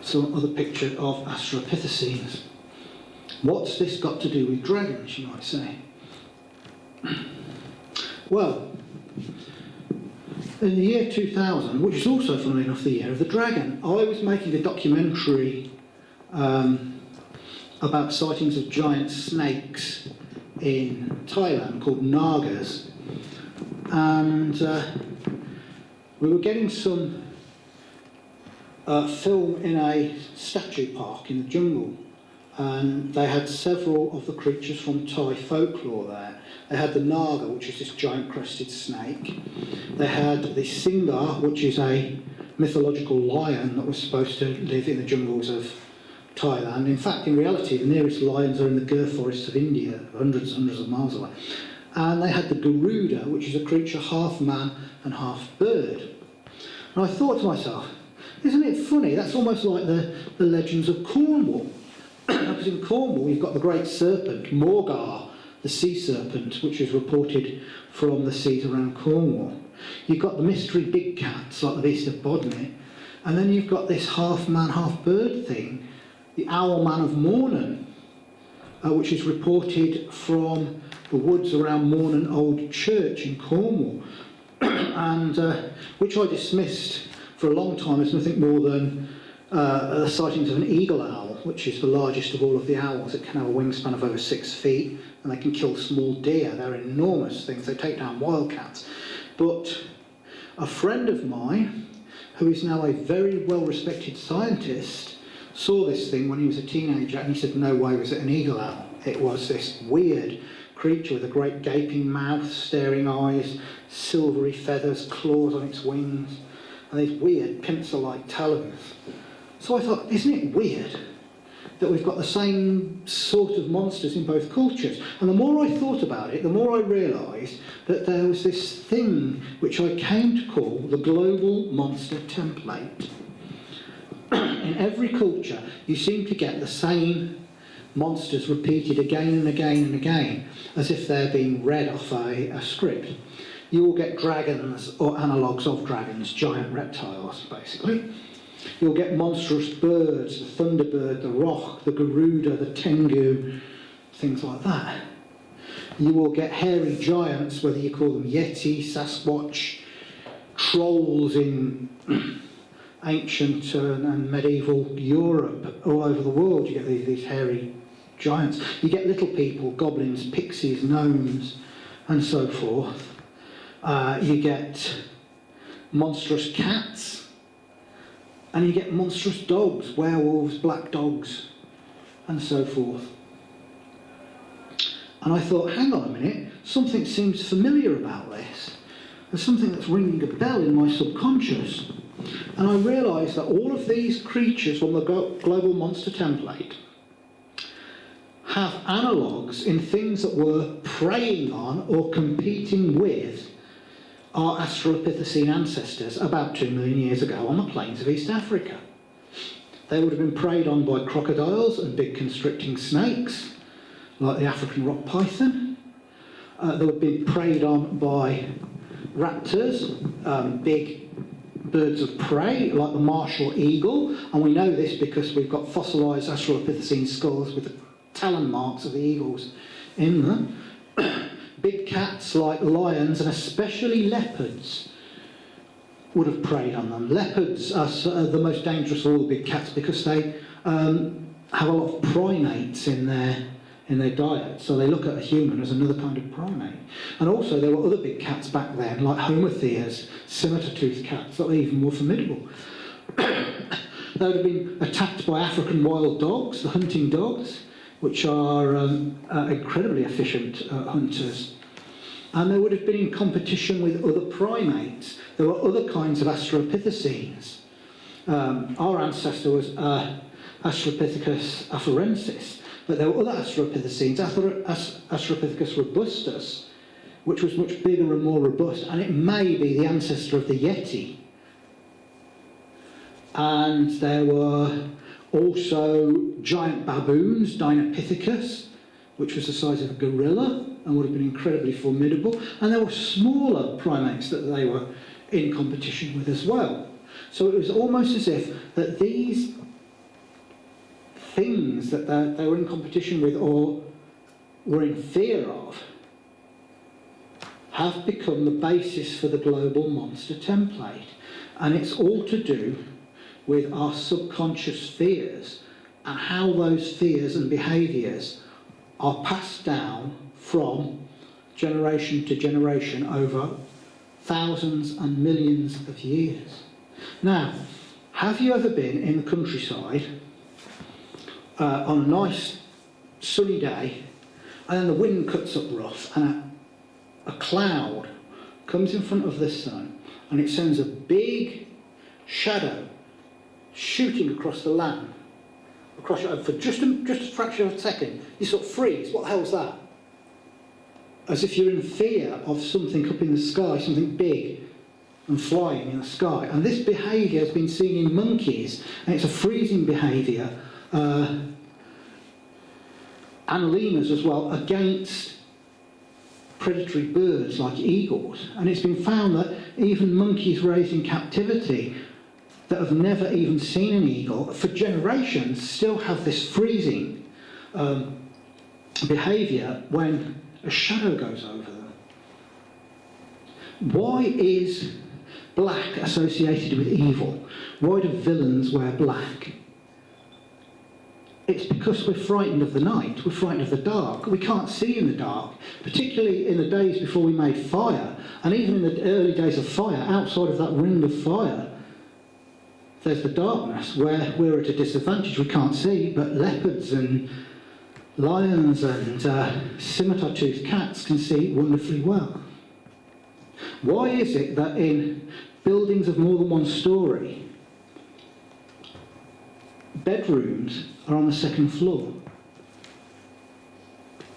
So another picture of Australopithecines. What's this got to do with dragons, you might say? Well, in the year 2000, which is also, funnily enough, the year of the dragon, I was making a documentary about sightings of giant snakes in Thailand called nagas. And we were getting some film in a statue park in the jungle. And they had several of the creatures from Thai folklore there. They had the naga, which is this giant crested snake. They had the singar, which is a mythological lion that was supposed to live in the jungles of Thailand. In fact, in reality, the nearest lions are in the Gir forests of India, hundreds and hundreds of miles away. And they had the Garuda, which is a creature half man and half bird. And I thought to myself, isn't it funny? That's almost like the legends of Cornwall. Because in Cornwall you've got the great serpent, Morgar, the sea serpent, which is reported from the seas around Cornwall. You've got the mystery big cats, like the Beast of Bodmin, and then you've got this half-man, half-bird thing, the Owl Man of Mornan, which is reported from the woods around Mornan Old Church in Cornwall, and which I dismissed for a long time as nothing more than the sightings of an eagle owl, which is the largest of all of the owls. It can have a wingspan of over 6 feet, and they can kill small deer. They're enormous things. They take down wildcats. But a friend of mine, who is now a very well-respected scientist, saw this thing when he was a teenager, and he said, no way was it an eagle owl. It was this weird creature with a great gaping mouth, staring eyes, silvery feathers, claws on its wings, and these weird pincer-like talons. So I thought, isn't it weird that we've got the same sort of monsters in both cultures? And the more I thought about it, the more I realised that there was this thing which I came to call the global monster template. In every culture, you seem to get the same monsters repeated again and again and again, as if they're being read off a script. You will get dragons or analogues of dragons, giant reptiles, basically. You'll get monstrous birds, the thunderbird, the roc, the garuda, the tengu, things like that. You will get hairy giants, whether you call them yeti, sasquatch, trolls in ancient and medieval Europe, all over the world. You get these hairy giants. You get little people, goblins, pixies, gnomes, and so forth. You get monstrous cats. And you get monstrous dogs, werewolves, black dogs, and so forth. And I thought, hang on a minute, something seems familiar about this. There's something that's ringing a bell in my subconscious. And I realised that all of these creatures from the global monster template have analogues in things that were preying on or competing with our Australopithecine ancestors about 2 million years ago on the plains of East Africa. They would have been preyed on by crocodiles and big constricting snakes, like the African rock python. They would be preyed on by raptors, big birds of prey, like the martial eagle, and we know this because we've got fossilised Australopithecine skulls with the talon marks of the eagles in them. Big cats like lions and especially leopards would have preyed on them. Leopards are the most dangerous of all the big cats because they have a lot of primates in their diet, so they look at a human as another kind of primate. And also there were other big cats back then, like homotheas, scimitar-toothed cats, that were even more formidable. They would have been attacked by African wild dogs, the hunting dogs, which are incredibly efficient hunters. And they would have been in competition with other primates. There were other kinds of Australopithecines. Our ancestor was Australopithecus afarensis, but there were other Australopithecines, Australopithecus robustus, which was much bigger and more robust, and it may be the ancestor of the Yeti. And there were also giant baboons, Deinopithecus, which was the size of a gorilla and would have been incredibly formidable. And there were smaller primates that they were in competition with as well. So it was almost as if that these things that they were in competition with or were in fear of have become the basis for the global monster template. And it's all to do with our subconscious fears and how those fears and behaviours are passed down from generation to generation over thousands and millions of years. Now, have you ever been in the countryside on a nice sunny day and then the wind cuts up rough and a cloud comes in front of the sun and it sends a big shadow shooting across the land, across your, for just a fraction of a second, you sort of freeze. What the hell's that? As if you're in fear of something up in the sky, something big and flying in the sky. And this behaviour has been seen in monkeys, and it's a freezing behaviour, and lemurs as well, against predatory birds like eagles. And it's been found that even monkeys raised in captivity that have never even seen an eagle for generations still have this freezing behaviour when a shadow goes over them. Why is black associated with evil? Why do villains wear black? It's because we're frightened of the night, we're frightened of the dark. We can't see in the dark, particularly in the days before we made fire, and even in the early days of fire, outside of that ring of fire, there's the darkness where we're at a disadvantage, we can't see, but leopards and lions and scimitar-toothed cats can see wonderfully well. Why is it that in buildings of more than one story, bedrooms are on the second floor?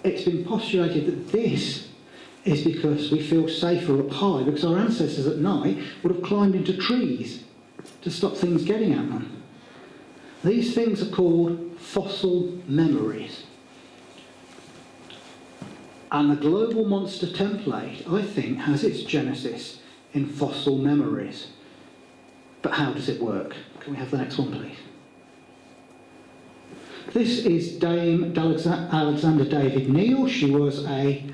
It's been postulated that this is because we feel safer up high, because our ancestors at night would have climbed into trees to stop things getting at them. These things are called fossil memories. And the global monster template, I think, has its genesis in fossil memories. But how does it work? Can we have the next one, please? This is Dame Alexander David Neal. She was a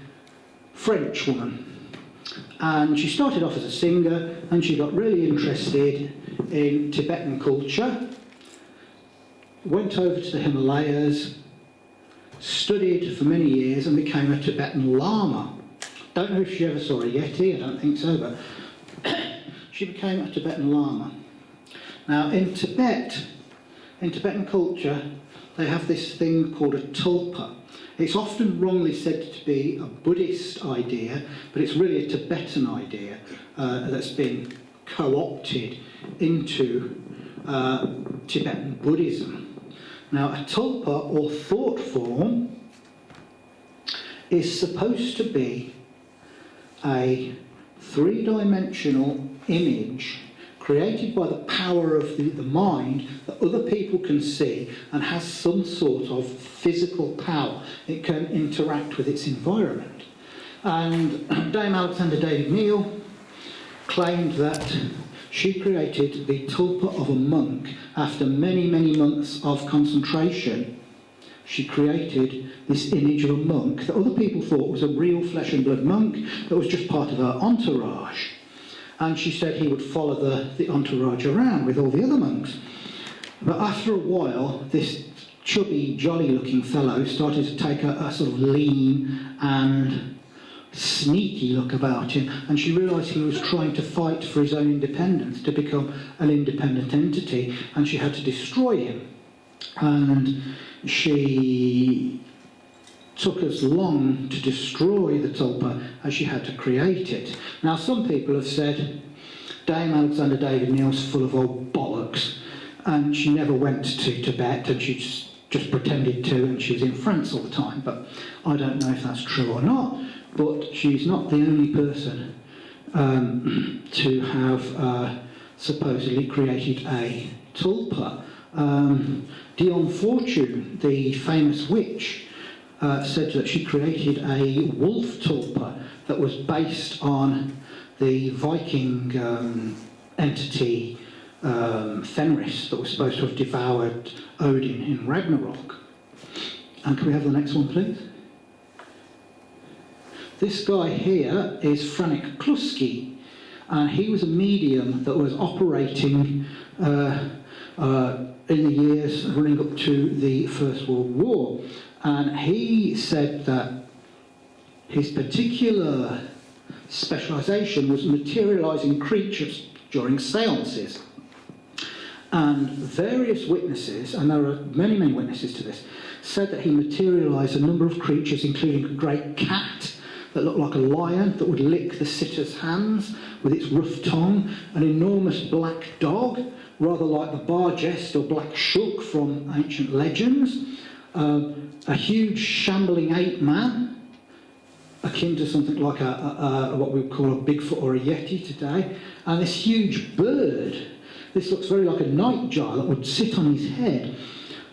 French woman. And she started off as a singer, and she got really interested in Tibetan culture, went over to the Himalayas, studied for many years and became a Tibetan Lama. Don't know if she ever saw a Yeti, I don't think so, but she became a Tibetan Lama. Now in Tibet, in Tibetan culture, they have this thing called a tulpa. It's often wrongly said to be a Buddhist idea, but it's really a Tibetan idea that's been co-opted into Tibetan Buddhism. Now, a tulpa, or thought form, is supposed to be a three-dimensional image created by the power of the mind that other people can see and has some sort of physical power. It can interact with its environment. And Dame Alexander David Neal claimed that she created the tulpa of a monk after many, many months of concentration. She created this image of a monk that other people thought was a real flesh and blood monk that was just part of her entourage. And she said he would follow the entourage around with all the other monks. But after a while, this chubby, jolly-looking fellow started to take a sort of lean and sneaky look about him, and she realised he was trying to fight for his own independence, to become an independent entity, and she had to destroy him. And she took as long to destroy the tulpa as she had to create it. Now, some people have said Dame Alexander David Neal's full of old bollocks, and she never went to Tibet, and she just pretended to, and she was in France all the time. But I don't know if that's true or not. But she's not the only person to have supposedly created a tulpa. Dion Fortune, the famous witch, said that she created a wolf tulpa that was based on the Viking entity Fenris that was supposed to have devoured Odin in Ragnarok. And can we have the next one, please? This guy here is Franek Kluski, and he was a medium that was operating in the years running up to the First World War. And he said that his particular specialisation was materialising creatures during seances. And various witnesses, and there are many, many witnesses to this, said that he materialised a number of creatures, including a great cat that looked like a lion that would lick the sitter's hands with its rough tongue, an enormous black dog, rather like the Bargest or Black Shuck from ancient legends, a huge shambling ape man, akin to something like what we would call a Bigfoot or a Yeti today, and this huge bird. This looks very like a nightjar that would sit on his head,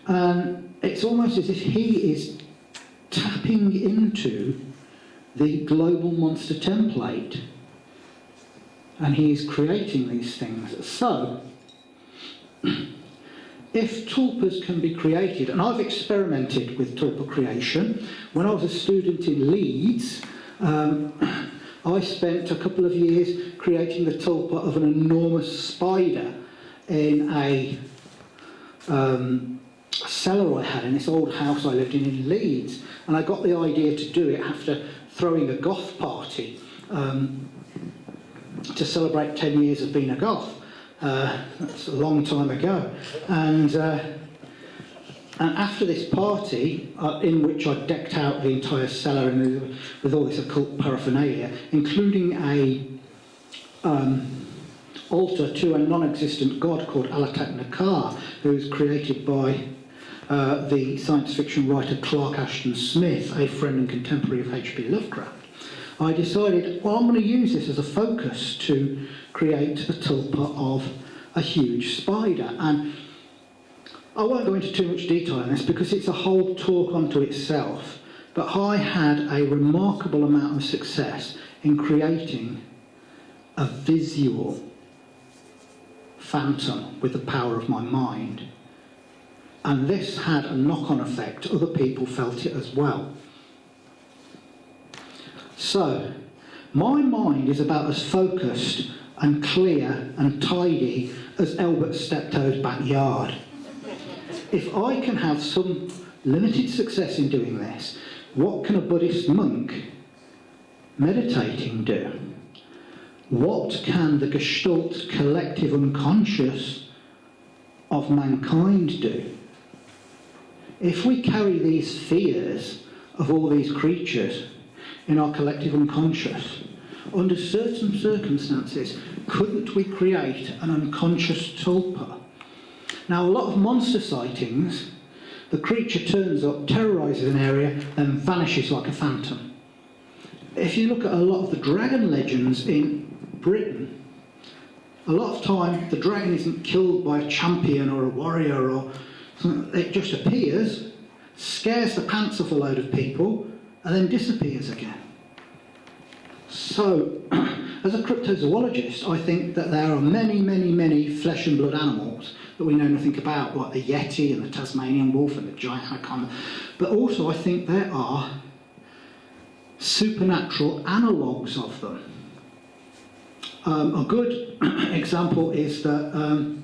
and it's almost as if he is tapping into the global monster template, and he is creating these things. So, if tulpas can be created, and I've experimented with tulpa creation. When I was a student in Leeds, I spent a couple of years creating the tulpa of an enormous spider in a cellar I had in this old house I lived in Leeds, and I got the idea to do it after throwing a goth party to celebrate 10 years of being a goth. That's a long time ago. And after this party, in which I decked out the entire cellar with all this occult paraphernalia, including a altar to a non-existent god called Alatak Nakar, who was created by the science fiction writer Clark Ashton Smith, a friend and contemporary of H.P. Lovecraft, I decided, well, I'm going to use this as a focus to create a tulpa of a huge spider. And I won't go into too much detail on this because it's a whole talk unto itself, but I had a remarkable amount of success in creating a visual phantom with the power of my mind. And this had a knock-on effect. Other people felt it as well. So, my mind is about as focused and clear and tidy as Albert Steptoe's backyard. If I can have some limited success in doing this, what can a Buddhist monk meditating do? What can the Gestalt collective unconscious of mankind do? If we carry these fears of all these creatures in our collective unconscious, under certain circumstances, couldn't we create an unconscious tulpa? Now, a lot of monster sightings, the creature turns up, terrorises an area, then vanishes like a phantom. if you look at a lot of the dragon legends in Britain, a lot of time the dragon isn't killed by a champion or a warrior or something. It just appears, scares the pants off a load of people, and then disappears again. So, as a cryptozoologist, I think that there are many, many, many flesh and blood animals that we know nothing about, like the Yeti and the Tasmanian wolf and the giant anaconda. But also I think there are supernatural analogues of them. A good example is that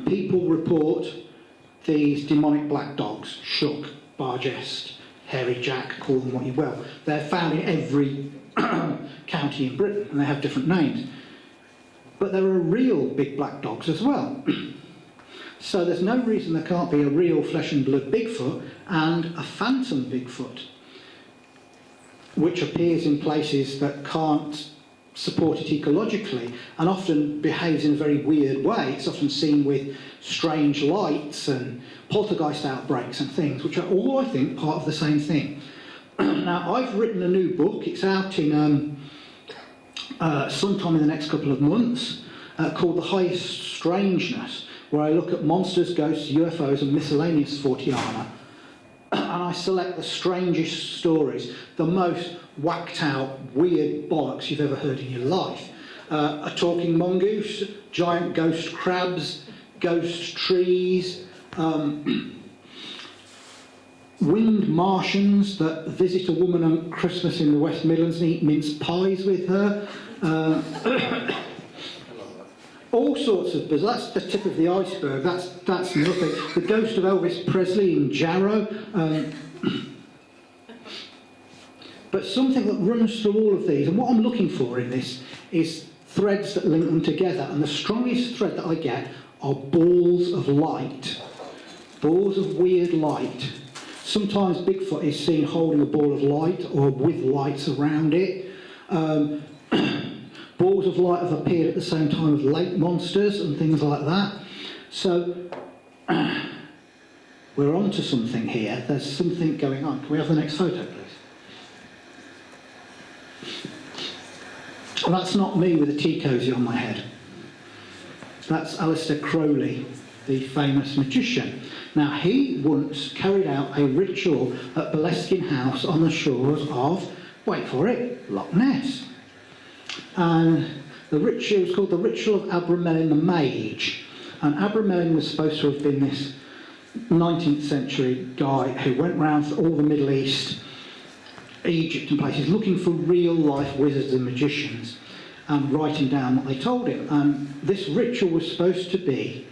people report these demonic black dogs, Shook, Bargest, Hairy Jack, call them what you will. They're found in every county in Britain, and they have different names. But there are real big black dogs as well. So there's no reason there can't be a real flesh and blood Bigfoot and a phantom Bigfoot, which appears in places that can't support it ecologically and often behaves in a very weird way. It's often seen with strange lights and poltergeist outbreaks and things, which are all, I think, part of the same thing. Now, I've written a new book. It's out in sometime in the next couple of months, called The Highest Strangeness, where I look at monsters, ghosts, UFOs and miscellaneous Forteana, and I select the strangest stories, the most whacked out, weird bollocks you've ever heard in your life. A talking mongoose, giant ghost crabs, ghost trees, winged Martians that visit a woman on Christmas in the West Midlands and eat mince pies with her. All sorts of bizarre. That's the tip of the iceberg. That's nothing. The ghost of Elvis Presley in Jarrow. But something that runs through all of these, and what I'm looking for in this is threads that link them together. And the strongest thread that I get are balls of light, balls of weird light. Sometimes Bigfoot is seen holding a ball of light or with lights around it. Balls of light have appeared at the same time as lake monsters and things like that. So we're on to something here. There's something going on. Can we have the next photo, please? Well, that's not me with a tea cosy on my head. That's Aleister Crowley, the famous magician. Now, he once carried out a ritual at Boleskine House on the shores of, wait for it, Loch Ness. And the ritual was called the Ritual of Abramelin the Mage. And Abramelin was supposed to have been this 19th century guy who went around for all the Middle East, Egypt and places, looking for real life wizards and magicians and writing down what they told him. And this ritual was supposed to be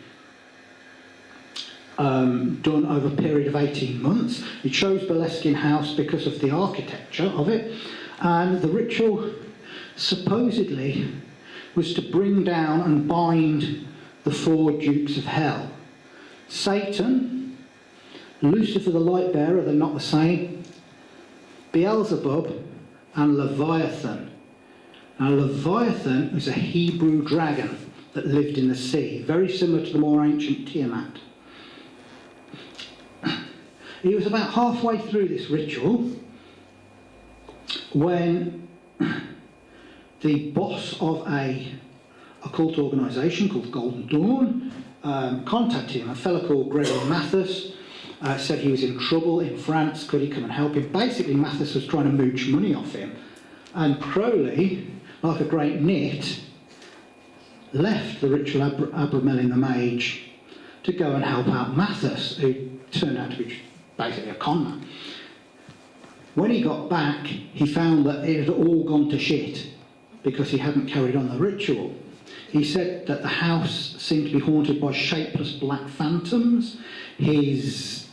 done over a period of 18 months. He chose Boleskine House because of the architecture of it. And the ritual supposedly was to bring down and bind the four dukes of hell. Satan, Lucifer the light bearer, they're not the same, Beelzebub and Leviathan. Now Leviathan was a Hebrew dragon that lived in the sea, very similar to the more ancient Tiamat. He was about halfway through this ritual when the boss of a occult organisation called Golden Dawn contacted him. A fellow called Gregory Mathis said he was in trouble in France, could he come and help him? Basically, Mathis was trying to mooch money off him. And Crowley, like a great nit, left the Ritual Abramelin the Mage to go and help out Mathis, who turned out to be basically a con man. When he got back, he found that it had all gone to shit because he hadn't carried on the ritual. He said that the house seemed to be haunted by shapeless black phantoms. His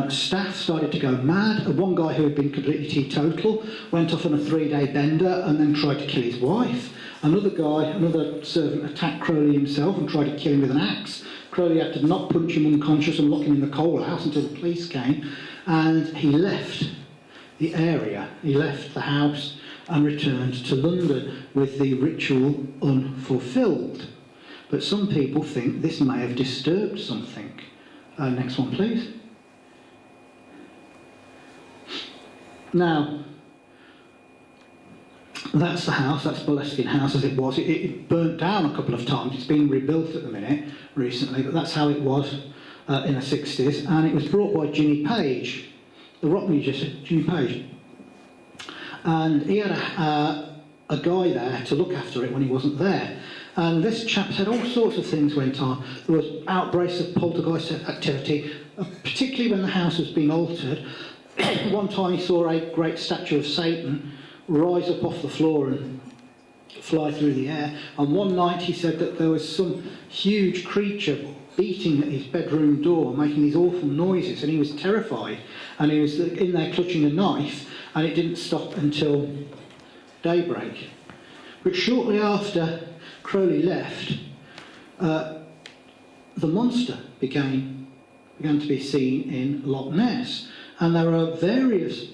staff started to go mad. One guy who had been completely teetotal went off on a 3-day bender and then tried to kill his wife. Another guy, another servant, attacked Crowley himself and tried to kill him with an axe. Crowley had to not punch him unconscious and lock him in the coal house until the police came. And he left the area, he left the house and returned to London with the ritual unfulfilled. But some people think this may have disturbed something. Next one, please. Now, That's the house, that's Boleskine House as it was. It burnt down a couple of times. It's been rebuilt at the minute recently, but that's how it was in the 60s. And it was brought by Jimmy Page, the rock musician, Jimmy Page. And he had a guy there to look after it when he wasn't there. And this chap said all sorts of things went on. There was outbreaks of poltergeist activity, particularly when the house was being altered. One time he saw a great statue of Satan rise up off the floor and fly through the air. And one night he said that there was some huge creature beating at his bedroom door, making these awful noises, and he was terrified. And he was in there clutching a knife, and it didn't stop until daybreak. But shortly after Crowley left, the monster began to be seen in Loch Ness. And there are various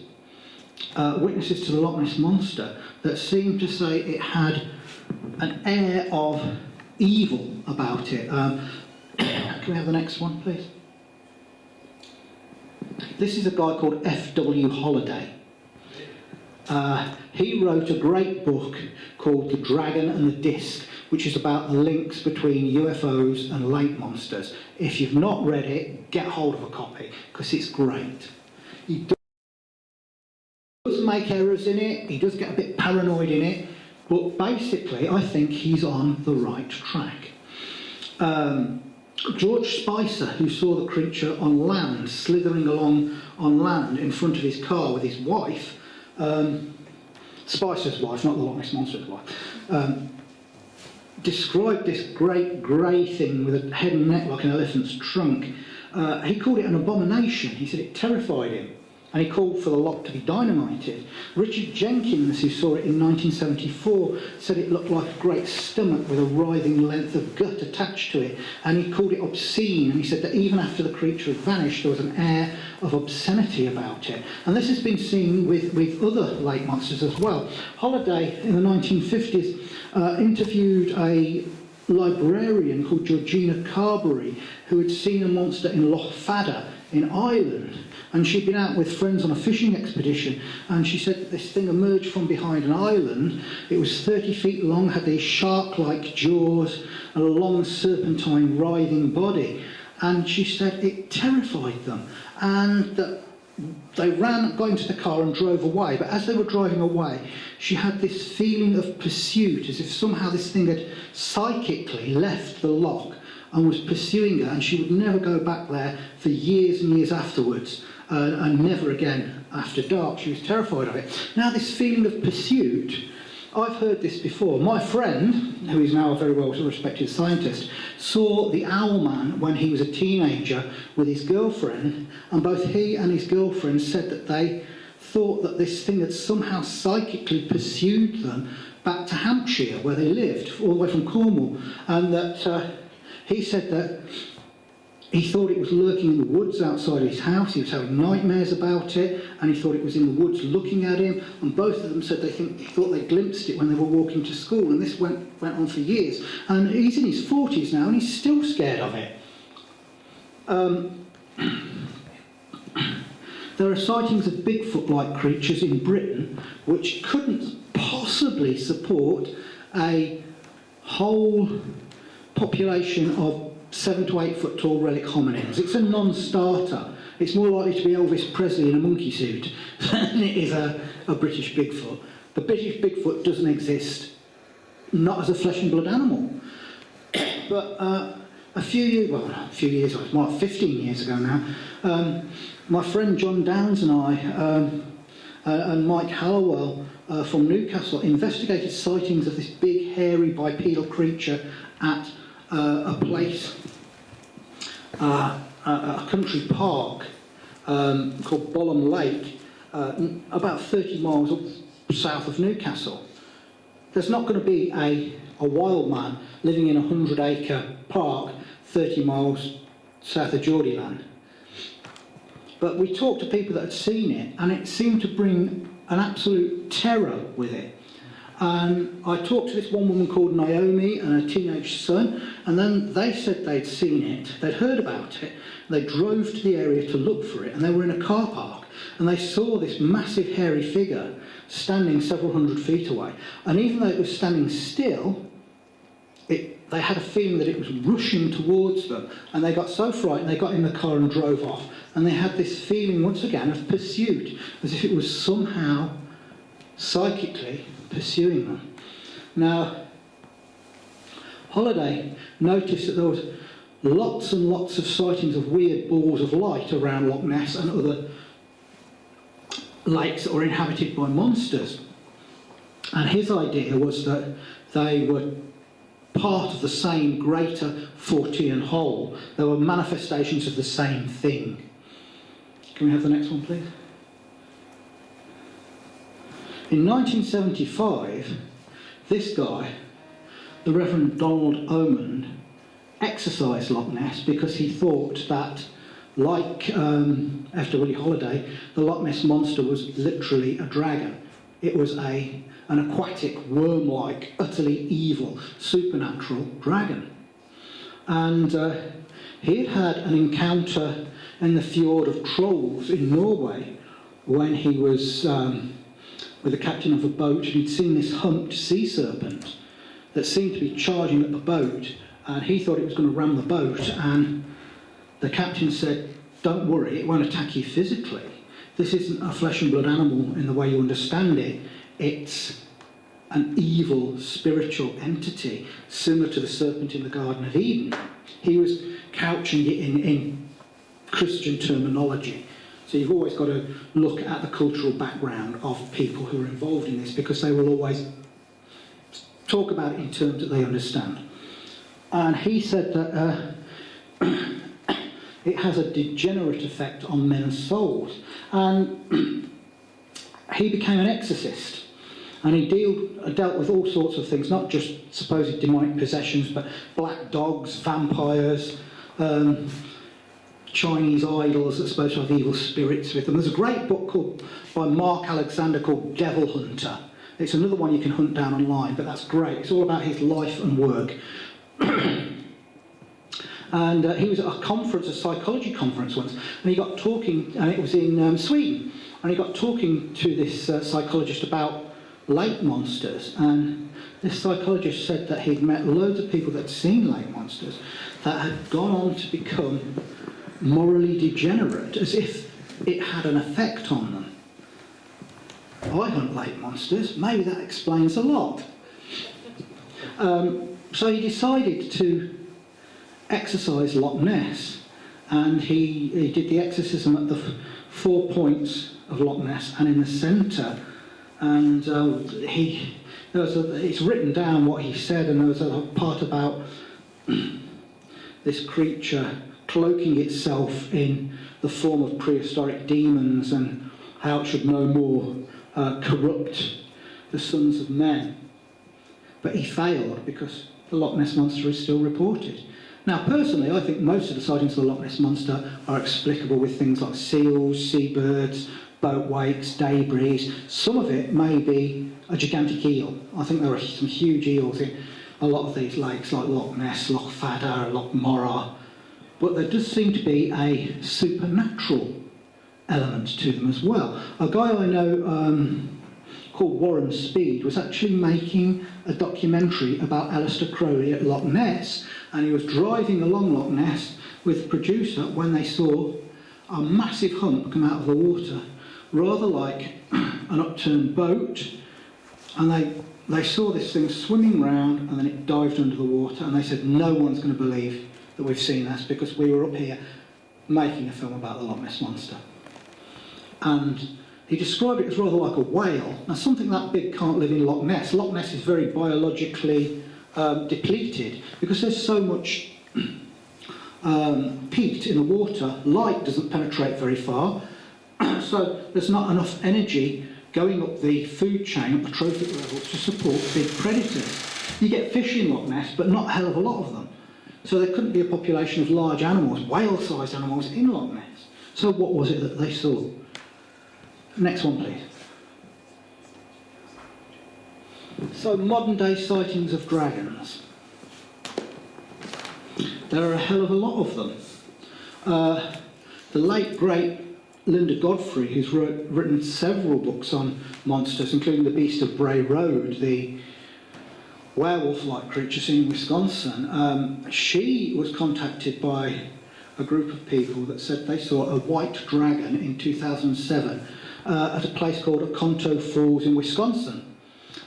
witnesses to the Loch Ness Monster that seem to say it had an air of evil about it. Can we have the next one, please? This is a guy called F.W. Holliday. He wrote a great book called The Dragon and the Disc, which is about the links between UFOs and lake monsters. If you've not read it, get hold of a copy, because it's great. He does make errors in it, he does get a bit paranoid in it, but basically I think he's on the right track. George Spicer, who saw the creature on land, slithering along on land in front of his car with his wife, Spicer's wife, not the Loch Ness Monster's wife, described this great grey thing with a head and neck like an elephant's trunk. He called it an abomination. He said it terrified him, and he called for the loch to be dynamited. Richard Jenkins, who saw it in 1974, said it looked like a great stomach with a writhing length of gut attached to it, and he called it obscene, and he said that even after the creature had vanished, there was an air of obscenity about it. And this has been seen with other lake monsters as well. Holliday, in the 1950s, interviewed a librarian called Georgina Carberry, who had seen a monster in Loch Fadder in Ireland. And she'd been out with friends on a fishing expedition, and she said that this thing emerged from behind an island. It was 30 feet long, had these shark-like jaws and a long serpentine writhing body. And she said it terrified them, and that they got into the car and drove away. But as they were driving away, she had this feeling of pursuit, as if somehow this thing had psychically left the loch and was pursuing her, and she would never go back there for years and years afterwards, and never again after dark. She was terrified of it. Now, this feeling of pursuit, I've heard this before. My friend, who is now a very well-respected scientist, saw the owl man when he was a teenager with his girlfriend, and both he and his girlfriend said that they thought that this thing had somehow psychically pursued them back to Hampshire, where they lived, all the way from Cornwall, and that he said that he thought it was lurking in the woods outside his house. He was having nightmares about it, and he thought it was in the woods looking at him. And both of them said they thought they glimpsed it when they were walking to school, and this went on for years. And he's in his 40s now, and he's still scared of it. There are sightings of Bigfoot-like creatures in Britain which couldn't possibly support a whole population of 7 to 8 foot tall relic hominins. It's a non-starter. It's more likely to be Elvis Presley in a monkey suit than it is a British Bigfoot. The British Bigfoot doesn't exist, not as a flesh and blood animal. But a few years ago, well, 15 years ago now, my friend John Downs and I and Mike Hallowell from Newcastle investigated sightings of this big hairy bipedal creature at a place, a country park called Bollum Lake, about 30 miles south of Newcastle. There's not going to be a wild man living in a 100-acre park 30 miles south of Geordieland. But we talked to people that had seen it, and it seemed to bring an absolute terror with it. And I talked to this one woman called Naomi and her teenage son, and then they said they'd seen it, they'd heard about it, they drove to the area to look for it, and they were in a car park, and they saw this massive hairy figure standing several hundred feet away. And even though it was standing still, they had a feeling that it was rushing towards them, and they got so frightened they got in the car and drove off, and they had this feeling once again of pursuit, as if it was somehow psychically pursuing them. Now, Holiday noticed that there was lots and lots of sightings of weird balls of light around Loch Ness and other lakes that were inhabited by monsters. And his idea was that they were part of the same greater Fortean whole. They were manifestations of the same thing. Can we have the next one, please? In 1975, this guy, the Reverend Donald Omond, exorcised Loch Ness because he thought that, like after Willie Holiday, the Loch Ness monster was literally a dragon. It was an aquatic, worm-like, utterly evil, supernatural dragon. And he had an encounter in the fjord of Trolls in Norway when he was with the captain of a boat, and he'd seen this humped sea serpent that seemed to be charging at the boat, and he thought it was going to ram the boat, and the captain said, "Don't worry, it won't attack you physically. This isn't a flesh and blood animal in the way you understand it. It's an evil spiritual entity, similar to the serpent in the Garden of Eden." He was couching it in Christian terminology. So you've always got to look at the cultural background of people who are involved in this, because they will always talk about it in terms that they understand. And he said that it has a degenerate effect on men's souls. And he became an exorcist. And he dealt with all sorts of things, not just supposed demonic possessions, but black dogs, vampires, Chinese idols that are supposed to have evil spirits with them. There's a great book by Mark Alexander called Devil Hunter. It's another one you can hunt down online, but that's great. It's all about his life and work. And he was at a conference, a psychology conference once, and he got talking, and it was in Sweden, and he got talking to this psychologist about lake monsters, and this psychologist said that he'd met loads of people that had seen lake monsters that had gone on to become morally degenerate, as if it had an effect on them. I hunt lake monsters, maybe that explains a lot. So he decided to exorcise Loch Ness, and he did the exorcism at the 4 points of Loch Ness and in the centre, and it's written down what he said, and there was a part about this creature cloaking itself in the form of prehistoric demons and how it should no more corrupt the sons of men. But he failed because the Loch Ness Monster is still reported. Now, personally, I think most of the sightings of the Loch Ness Monster are explicable with things like seals, seabirds, boat wakes, debris. Some of it may be a gigantic eel. I think there are some huge eels in a lot of these lakes, like Loch Ness, Loch Fadar, Loch Morra. But there does seem to be a supernatural element to them as well. A guy I know called Warren Speed was actually making a documentary about Aleister Crowley at Loch Ness, and he was driving along Loch Ness with the producer when they saw a massive hump come out of the water, rather like an upturned boat, and they saw this thing swimming round and then it dived under the water, and they said, no one's going to believe that we've seen this because we were up here making a film about the Loch Ness Monster. And he described it as rather like a whale. Now, something that big can't live in Loch Ness. Loch Ness is very biologically depleted because there's so much peat in the water. Light doesn't penetrate very far, so there's not enough energy going up the food chain, up the trophic level, to support big predators. You get fish in Loch Ness, but not a hell of a lot of them. So there couldn't be a population of large animals, whale-sized animals, in Loch Ness. So what was it that they saw? Next one, please. So modern day sightings of dragons. There are a hell of a lot of them. The late great Linda Godfrey, who's written several books on monsters, including The Beast of Bray Road, the werewolf-like creature seen in Wisconsin, she was contacted by a group of people that said they saw a white dragon in 2007 at a place called Oconto Falls in Wisconsin.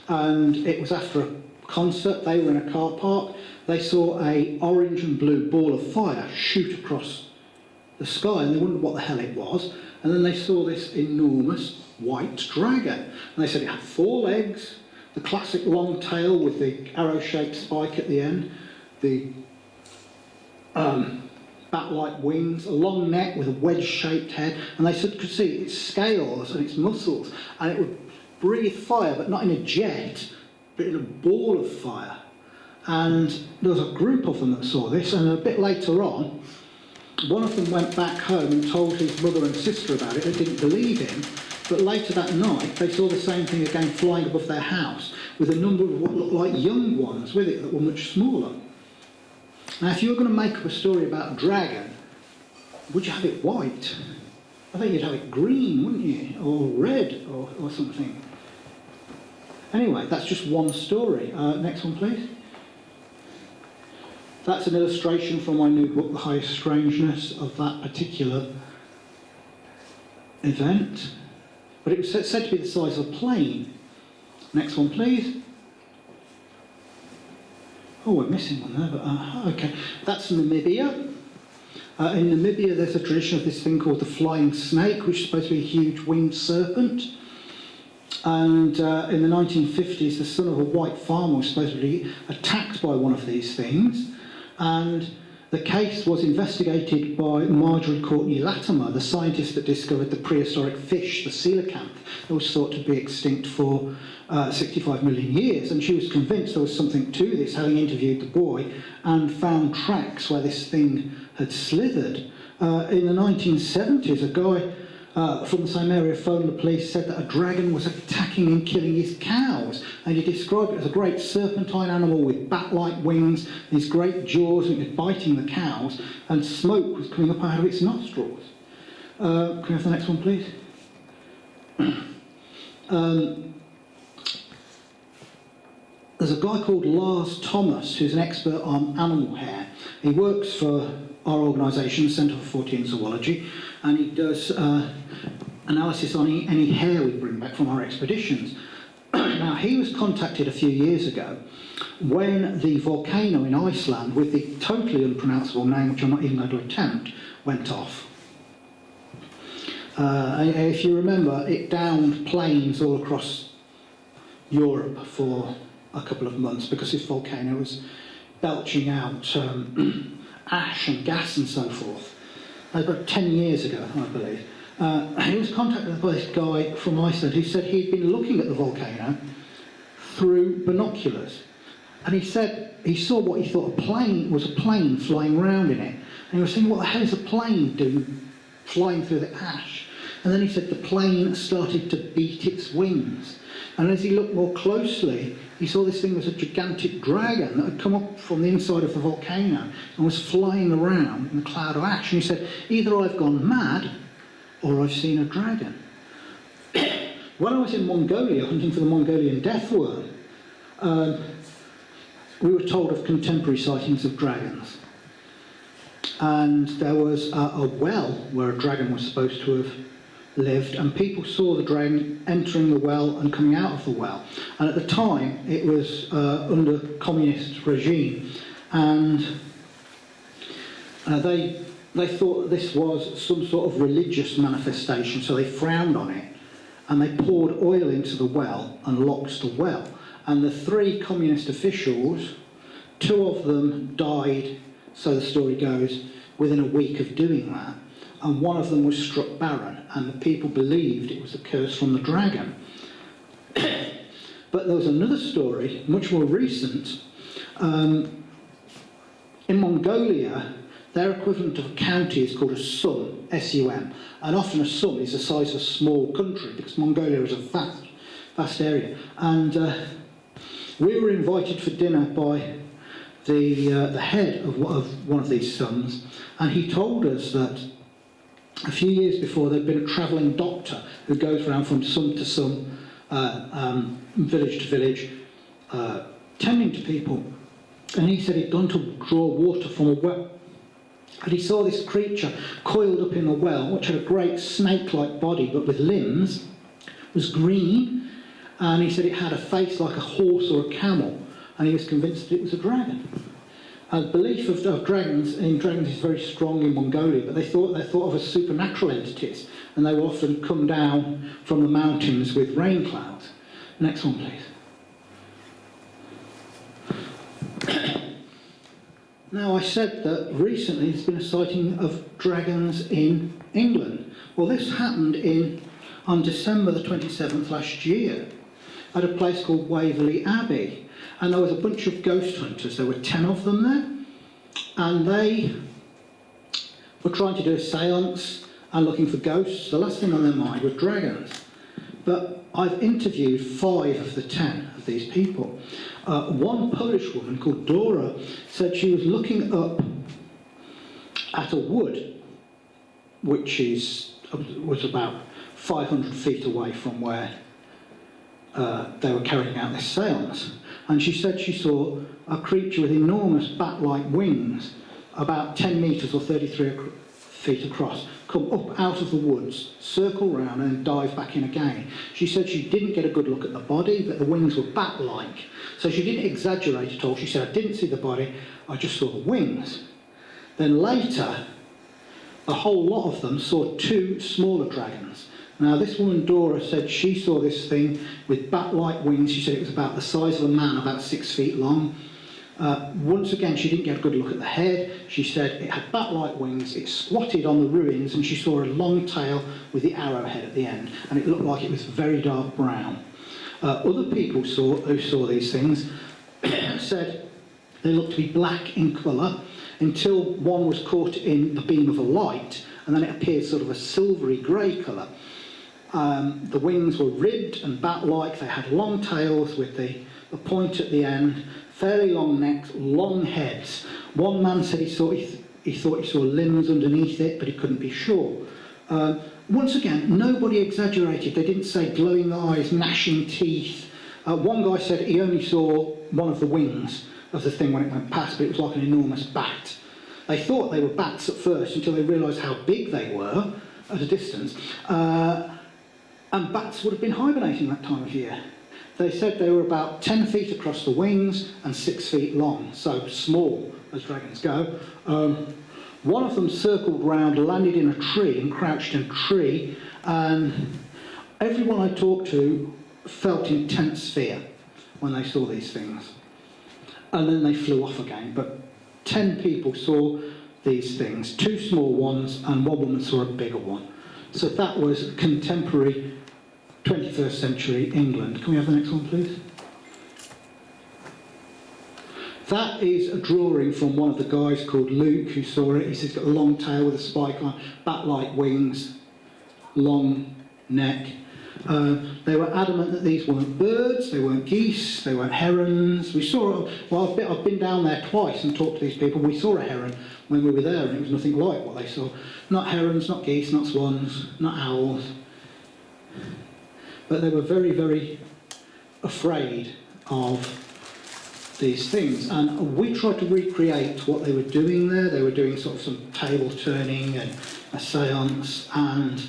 And it was after a concert, they were in a car park, they saw a orange and blue ball of fire shoot across the sky, and they wondered what the hell it was, and then they saw this enormous white dragon. And they said it had 4 legs, the classic long tail with the arrow-shaped spike at the end, the bat-like wings, a long neck with a wedge-shaped head, and they could see its scales and its muscles, and it would breathe fire, but not in a jet, but in a ball of fire. And there was a group of them that saw this, and a bit later on, one of them went back home and told his mother and sister about it. They didn't believe him, but later that night they saw the same thing again flying above their house with a number of what looked like young ones with it that were much smaller. Now, if you were going to make up a story about a dragon, would you have it white? I think you'd have it green, wouldn't you? Or red, or something. Anyway, that's just one story. Next one, please. That's an illustration from my new book, The Highest Strangeness, of that particular event. But it was said to be the size of a plane. Next one, please. Oh, we're missing one there, but okay. That's Namibia. In Namibia, there's a tradition of this thing called the flying snake, which is supposed to be a huge winged serpent. And in the 1950s, the son of a white farmer was supposedly attacked by one of these things. And the case was investigated by Marjorie Courtney Latimer, the scientist that discovered the prehistoric fish, the coelacanth, that was thought to be extinct for 65 million years. And she was convinced there was something to this, having interviewed the boy, and found tracks where this thing had slithered. In the 1970s, a guy from the same area phoned the police, said that a dragon was attacking and killing his cows, and he described it as a great serpentine animal with bat-like wings, these great jaws, and it was biting the cows, and smoke was coming up out of its nostrils. Can we have the next one, please? There's a guy called Lars Thomas, who's an expert on animal hair. He works for our organisation, the Centre for Fortean Zoology, and he does analysis on any hair we bring back from our expeditions. Now, he was contacted a few years ago when the volcano in Iceland, with the totally unpronounceable name, which I'm not even going to attempt, went off. If you remember, it downed planes all across Europe for a couple of months because this volcano was belching out ash and gas and so forth. About 10 years ago, I believe. He was contacted by this guy from Iceland who said he'd been looking at the volcano through binoculars. And he said he saw what he thought a plane flying around in it. And he was saying, what the hell is a plane doing flying through the ash? And then he said the plane started to beat its wings. And as he looked more closely, he saw this thing was a gigantic dragon that had come up from the inside of the volcano and was flying around in a cloud of ash. And he said, either I've gone mad or I've seen a dragon. When I was in Mongolia hunting for the Mongolian death worm, we were told of contemporary sightings of dragons. And there was a well where a dragon was supposed to have lived, and people saw the dragon entering the well and coming out of the well. And at the time, it was under communist regime, and they thought that this was some sort of religious manifestation, so they frowned on it, and they poured oil into the well and locked the well. And the 3 communist officials, 2 of them died, so the story goes, within a week of doing that. And 1 of them was struck barren, and the people believed it was a curse from the dragon. But there was another story, much more recent. In Mongolia, their equivalent of a county is called a sum, S-U-M. And often a sum is the size of a small country, because Mongolia is a vast area. And We were invited for dinner by the head of one of these sons, and he told us that a few years before there'd been a travelling doctor who goes around from sum to sum, village to village, tending to people. And he said he'd gone to draw water from a well, and he saw this creature coiled up in a well, which had a great snake-like body but with limbs, was green, and he said it had a face like a horse or a camel, and he was convinced that it was a dragon. And the belief of dragons is very strong in Mongolia, but they thought of as supernatural entities, and they would often come down from the mountains with rain clouds. Next one, please. Now, I said that recently there's been a sighting of dragons in England. Well, this happened on December the 27th last year at a place called Waverley Abbey. And there was a bunch of ghost hunters. There were 10 of them there. And they were trying to do a séance and looking for ghosts. The last thing on their mind were dragons. But I've interviewed 5 of the 10 of these people. One Polish woman called Dora said she was looking up at a wood, which was about 500 feet away from where they were carrying out this séance. And she said she saw a creature with enormous bat-like wings, about 10 metres or 33 feet across, come up out of the woods, circle round and dive back in again. She said she didn't get a good look at the body, but the wings were bat-like. So she didn't exaggerate at all. She said, I didn't see the body, I just saw the wings. Then later, a whole lot of them saw 2 smaller dragons. Now, this woman, Dora, said she saw this thing with bat-like wings. She said it was about the size of a man, about 6 feet long. Once again, she didn't get a good look at the head. She said it had bat-like wings, it squatted on the ruins, and she saw a long tail with the arrowhead at the end, and it looked like it was very dark brown. Other people who saw these things said they looked to be black in colour until one was caught in the beam of a light, and then it appeared sort of a silvery grey colour. The wings were ribbed and bat-like. They had long tails with the point at the end, fairly long necks, long heads. One man said he thought he saw limbs underneath it, but he couldn't be sure. Once again, nobody exaggerated. They didn't say glowing eyes, gnashing teeth. One guy said he only saw one of the wings of the thing when it went past, but it was like an enormous bat. They thought they were bats at first until they realised how big they were at a distance. And bats would have been hibernating that time of year. They said they were about 10 feet across the wings and 6 feet long, so small as dragons go. One of them circled round, landed in a tree and crouched in a tree, and everyone I talked to felt intense fear when they saw these things. And then they flew off again, but 10 people saw these things, 2 small ones and one woman saw a bigger one. So that was contemporary 21st century England. Can we have the next one, please? That is a drawing from one of the guys called Luke who saw it. He's got a long tail with a spike on, bat-like wings, long neck. They were adamant that these weren't birds, they weren't geese, they weren't herons. We saw, well, I've been down there twice and talked to these people. We saw a heron when we were there and it was nothing like what they saw. Not herons, not geese, not swans, not owls. But they were very, very afraid of these things. And we tried to recreate what they were doing there. They were doing sort of some table turning and a séance, and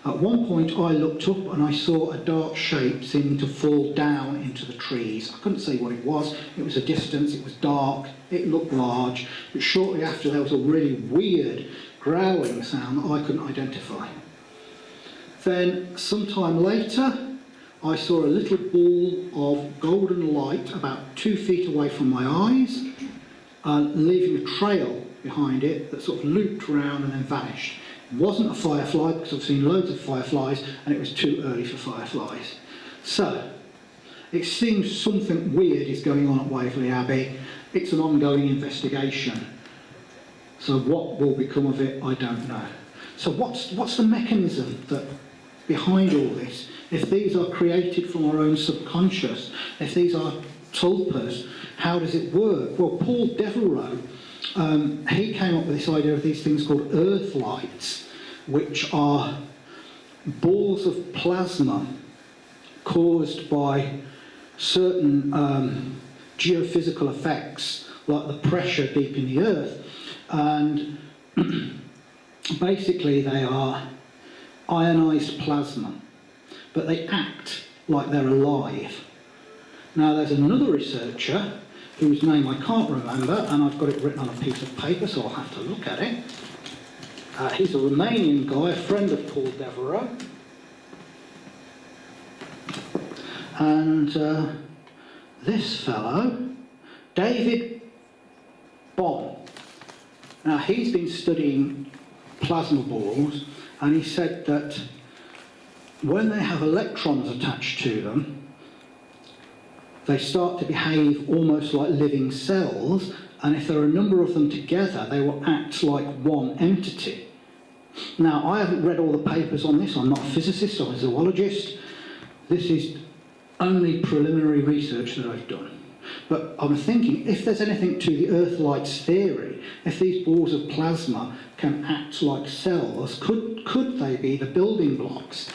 at one point I looked up and I saw a dark shape seeming to fall down into the trees. I couldn't say what it was. It was a distance, it was dark, it looked large, but shortly after there was a really weird growling sound that I couldn't identify. Then sometime later I saw a little ball of golden light about 2 feet away from my eyes, leaving a trail behind it that sort of looped around and then vanished. It wasn't a firefly, because I've seen loads of fireflies, and it was too early for fireflies. So, it seems something weird is going on at Waverley Abbey. It's an ongoing investigation. So what will become of it, I don't know. So what's the mechanism that behind all this? If these are created from our own subconscious, if these are tulpas. How does it work? Well, Paul Devereux, he came up with this idea of these things called earth lights, which are balls of plasma caused by certain geophysical effects, like the pressure deep in the earth. And basically they are ionized plasma, but they act like they're alive. Now there's another researcher whose name I can't remember, and I've got it written on a piece of paper, so I'll have to look at it. He's a Romanian guy, a friend of Paul Devereux. And this fellow, David Bohm. Now he's been studying plasma balls, and he said that when they have electrons attached to them, they start to behave almost like living cells, and if there are a number of them together, they will act like one entity. Now, I haven't read all the papers on this. I'm not a physicist, I'm a zoologist. This is only preliminary research that I've done. But I'm thinking, if there's anything to the Earth lights theory, if these balls of plasma can act like cells, could they be the building blocks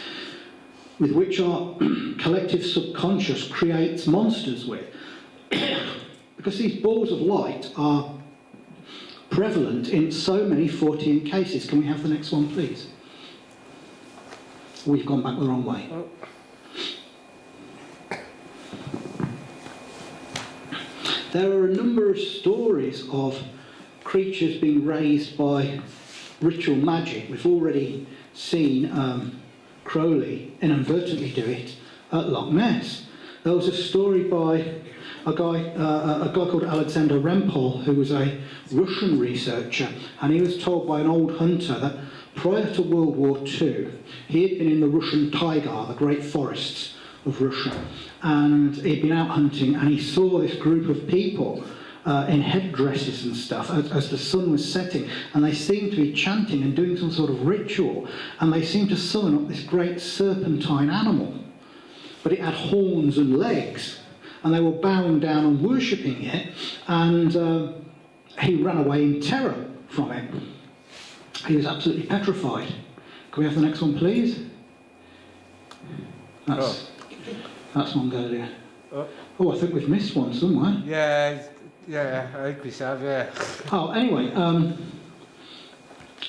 with which our collective subconscious creates monsters with? Because these balls of light are prevalent in so many Fortean cases. Can we have the next one, please? We've gone back the wrong way. There are a number of stories of creatures being raised by ritual magic. We've already seen Crowley inadvertently do it at Loch Ness. There was a story by a guy called Alexander Rempel, who was a Russian researcher, and he was told by an old hunter that prior to World War II, he had been in the Russian taiga, the great forests of Russia, and he'd been out hunting, and he saw this group of people in headdresses and stuff as the sun was setting, and they seemed to be chanting and doing some sort of ritual, and they seemed to summon up this great serpentine animal, but it had horns and legs, and they were bowing down and worshipping it, and he ran away in terror from it. He was absolutely petrified. Can we have the next one, please? That's Mongolia. Oh, I think we've missed one somewhere. Yeah, I think we have, yeah. Oh, anyway,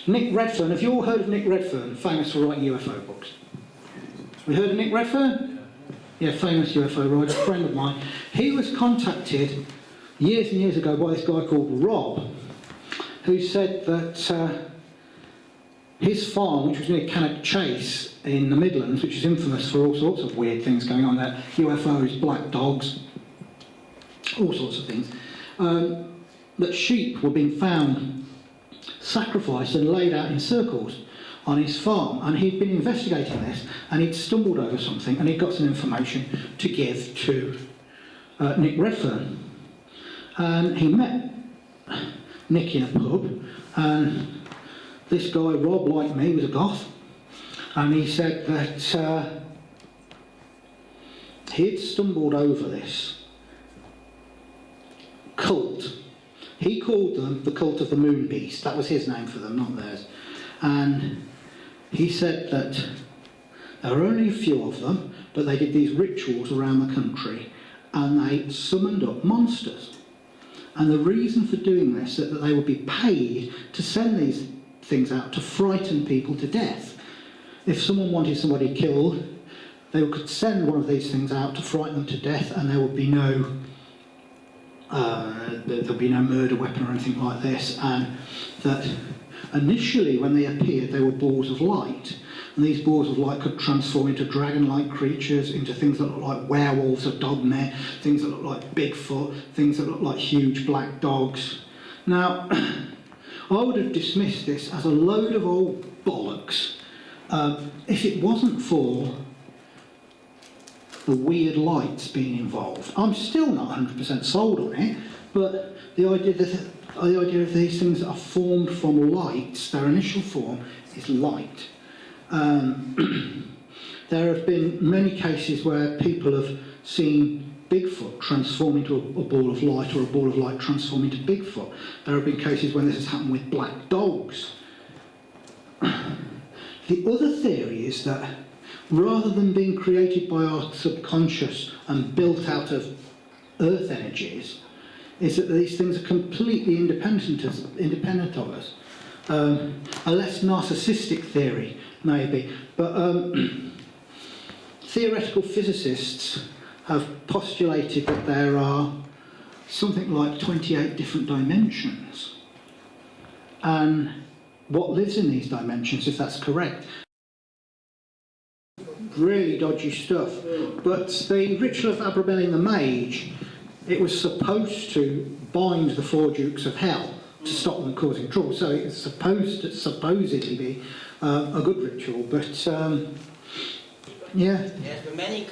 Nick Redfern. Have you all heard of Nick Redfern, famous for writing UFO books? We heard of Nick Redfern? Yeah, famous UFO writer, a friend of mine. He was contacted years and years ago by this guy called Rob, who said that his farm, which was near Cannock Chase in the Midlands, which is infamous for all sorts of weird things going on there, UFOs, black dogs, all sorts of things, that sheep were being found sacrificed and laid out in circles on his farm, and he'd been investigating this, and he'd stumbled over something, and he'd got some information to give to Nick Redfern. And he met Nick in a pub, and this guy, Rob, like me, was a goth, and he said that he'd stumbled over this cult. He called them the cult of the moon beast. That was his name for them, not theirs. And he said that there were only a few of them, but they did these rituals around the country, and they summoned up monsters. And the reason for doing this is that they would be paid to send these things out to frighten people to death. If someone wanted somebody killed, they could send one of these things out to frighten them to death, and there would be no murder weapon or anything like this. And that initially, when they appeared, they were balls of light, and these balls of light could transform into dragon-like creatures, into things that look like werewolves or dogmen, things that look like Bigfoot, things that look like huge black dogs. Now, I would have dismissed this as a load of old bollocks if it wasn't for the weird lights being involved. I'm still not 100% sold on it, but the idea of these things that are formed from lights, their initial form is light. There have been many cases where people have seen Bigfoot transform into a ball of light, or a ball of light transform into Bigfoot. There have been cases when this has happened with black dogs. The other theory is that rather than being created by our subconscious and built out of earth energies, is that these things are completely independent of us. A less narcissistic theory, maybe, but theoretical physicists have postulated that there are something like 28 different dimensions. And what lives in these dimensions, if that's correct? Really dodgy stuff. But the ritual of Abramelin the Mage, it was supposed to bind the four dukes of hell to stop them causing trouble. So it's supposed to supposedly be a good ritual, but yeah. Yes, but many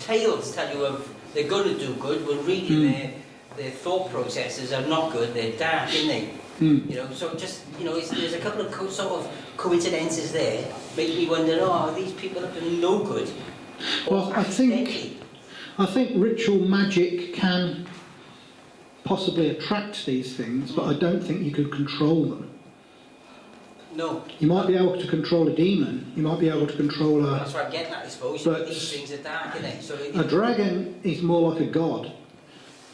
tales tell you of they're going to do good, when really their thought processes are not good, they're dark, aren't they? You know, so just, you know, there's a couple of sort of coincidences there, make me wonder, are these people up to no good? Well, I think ritual magic can possibly attract these things, but I don't think you could control them. No. You might be able to control a demon, you might be able to control a... That's what I'm getting at, I suppose. But these things are dark, isn't it? So a dragon is more like a god.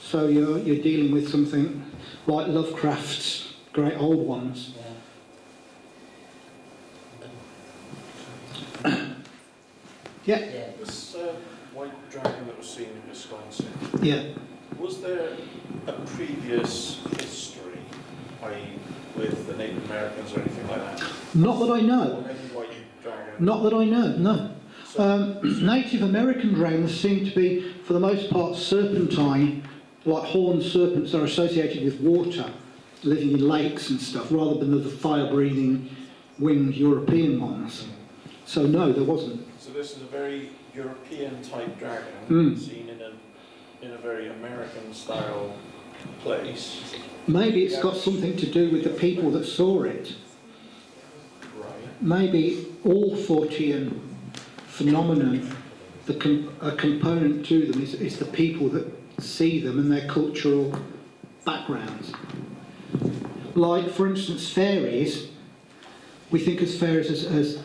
So you're dealing with something like Lovecraft's great old ones. Yeah. This white dragon that was seen in Wisconsin, Yeah. was there a previous history, i.e. with the Native Americans or anything like that? Not that I know. Or any white dragon? Not that I know, no. So, Native American dragons seem to be, for the most part, serpentine, like horned serpents are associated with water, living in lakes and stuff, rather than the fire-breathing, winged European ones. So no, there wasn't. so this is a very European-type dragon, seen in a very American-style place. Maybe it's got something to do with the people that saw it. Right. Maybe all Fortean phenomenon, a component to them is the people that see them and their cultural backgrounds. Like, for instance, fairies, we think of fairies as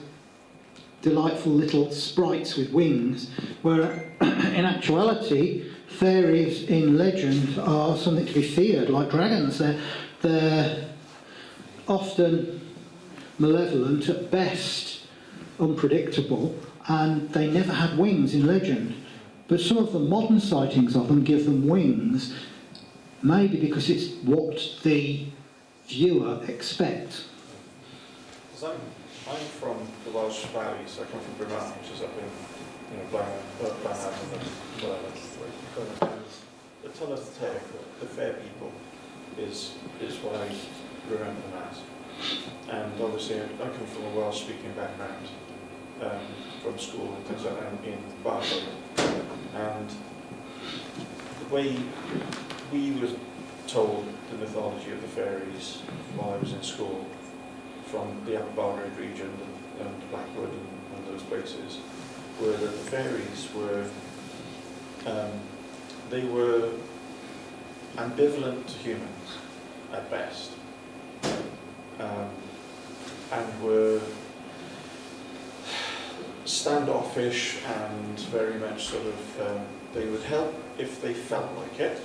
delightful little sprites with wings, where in actuality, fairies in legend are something to be feared, like dragons. They're often malevolent, at best unpredictable, and they never had wings in legend. But some of the modern sightings of them give them wings, maybe because it's what the viewer expects. Because I'm from the Welsh Valleys, I come from Freeman, which is up in Blanham and whatever. The Tylwyth Teg, the fair people, is what I remember them as. And obviously I come from a Welsh-speaking background, from school and things like that in Barcelona. And the way we were told the mythology of the fairies while I was in school, from the Upper Balrog region and Blackwood and those places, were that the fairies were, they were ambivalent to humans at best, and were standoffish and very much sort of, they would help if they felt like it.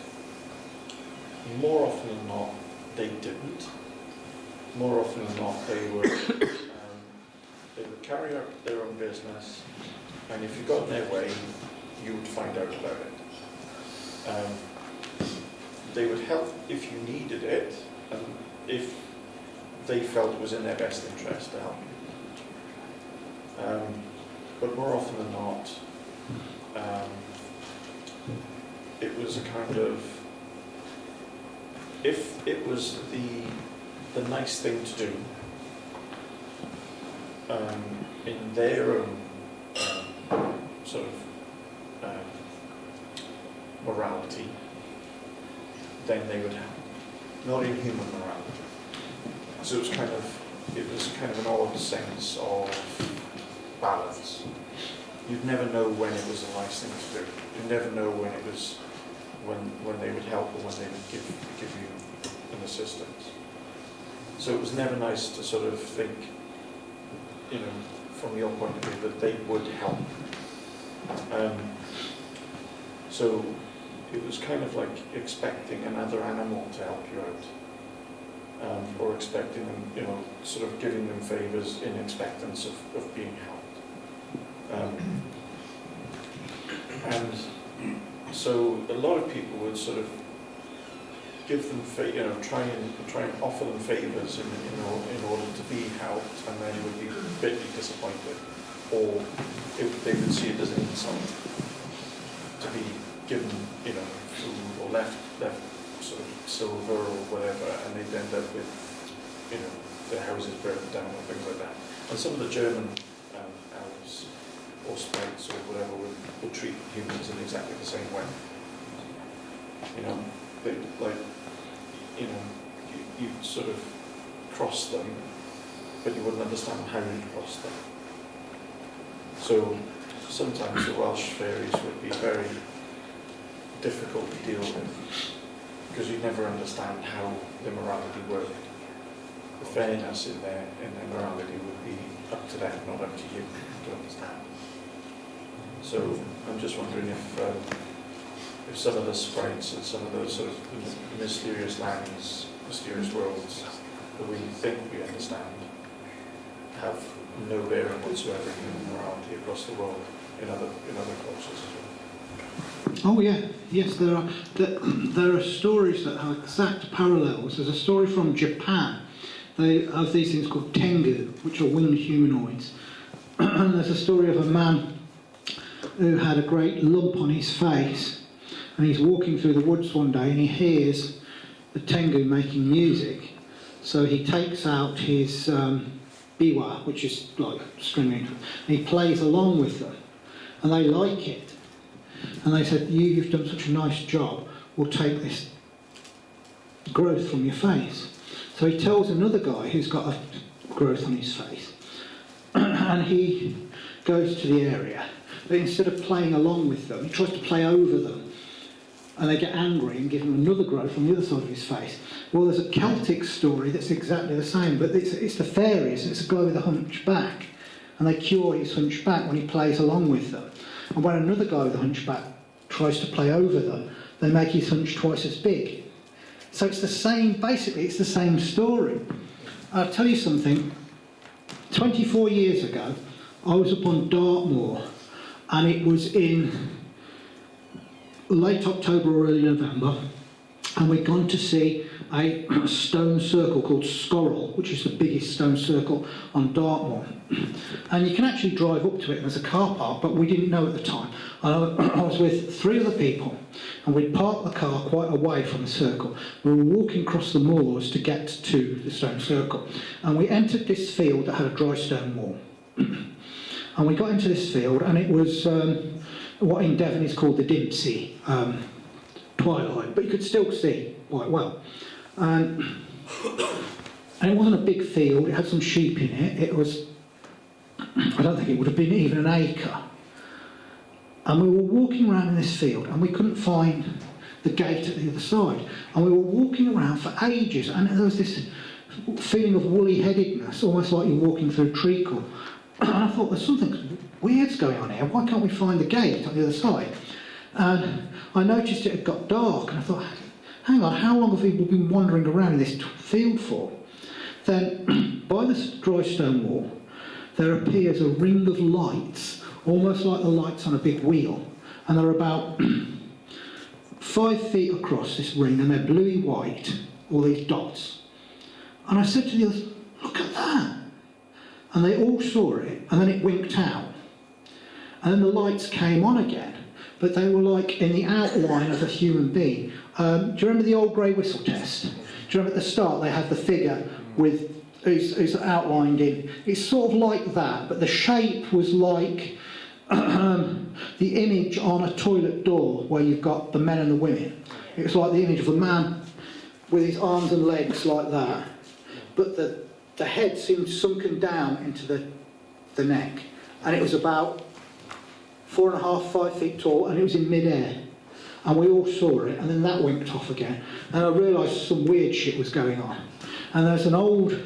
More often than not, they didn't. More often than not, they would carry out their own business, and if you got in their way, you would find out about it. They would help if you needed it, and if they felt it was in their best interest to help you. But more often than not, it was a kind of, if it was the nice thing to do in their own sort of morality, then they would help. Not in human morality. So it was kind of an odd sense of balance. you'd never know when it was a nice thing to do. You'd never know when it was, when they would help or when they would give you an assistance. So it was never nice to sort of think, you know, from your point of view, that they would help. So it was kind of like expecting another animal to help you out, or expecting them, you know, sort of giving them favours in expectance of being helped. And so a lot of people would sort of give them, you know, try and offer them favours in order to be helped, and then would be bitterly disappointed, or they would see it as an insult to be given, you know, food or left sort of silver or whatever, and they'd end up with, you know, their houses burned down or things like that. And some of the German elves or sprites or whatever would treat humans in exactly the same way. You know, they like, you know, you sort of cross them, but you wouldn't understand how you cross them. So sometimes the Welsh fairies would be very difficult to deal with, because you never understand how their morality worked. The fairness in their morality would be up to them, not up to you to understand. So I'm just wondering if some of the sprites and some of those sort of mysterious lands, mysterious worlds that we think we understand have no bearing whatsoever in morality across the world in other cultures as well. Oh yeah, yes, there are stories that have exact parallels. There's a story from Japan. They have these things called tengu, which are winged humanoids. And there's a story of a man who had a great lump on his face, and he's walking through the woods one day and he hears the tengu making music. So he takes out his biwa, which is like stringing, and he plays along with them, and they like it. And they said, you've done such a nice job, we'll take this growth from your face. So he tells another guy who's got a growth on his face, and he goes to the area, but instead of playing along with them, he tries to play over them, and they get angry and give him another growth on the other side of his face. Well, there's a Celtic story that's exactly the same, but it's the fairies, and it's a guy with a hunchback, and they cure his hunchback when he plays along with them. And when another guy with a hunchback tries to play over them, they make his hunch twice as big. So it's the same, basically it's the same story. I'll tell you something, 24 years ago, I was up on Dartmoor, and it was in late October or early November, and we'd gone to see a stone circle called Scorrel, which is the biggest stone circle on Dartmoor. And you can actually drive up to it, and there's a car park, but we didn't know at the time. I was with 3 other people, and we'd parked the car quite away from the circle. We were walking across the moors to get to the stone circle, and we entered this field that had a dry stone wall. And we got into this field, and it was what in Devon is called the Dimpsey twilight, but you could still see quite well. And it wasn't a big field, it had some sheep in it. It was, I don't think it would have been even an acre. And we were walking around in this field, and we couldn't find the gate at the other side. And we were walking around for ages, and there was this feeling of woolly-headedness, almost like you're walking through treacle. And I thought, there's something weird's going on here. Why can't we find the gate on the other side? And I noticed it had got dark, and I thought, hang on, how long have people been wandering around in this field for? Then, by the dry stone wall, there appears a ring of lights, almost like the lights on a big wheel, and they're about 5 feet across, this ring, and they're bluey white, all these dots. And I said to the others, look at that! And they all saw it, and then it winked out. And then the lights came on again, but they were like in the outline of a human being. Do you remember the old grey whistle test? Do you remember at the start they had the figure with who's outlined in? It's sort of like that, but the shape was like the image on a toilet door where you've got the men and the women. It was like the image of a man with his arms and legs like that, but the head seemed sunken down into the neck, and it was about 4.5, 5 feet tall, and it was in mid-air. And we all saw it, and then that winked off again. And I realised some weird shit was going on. And there's an old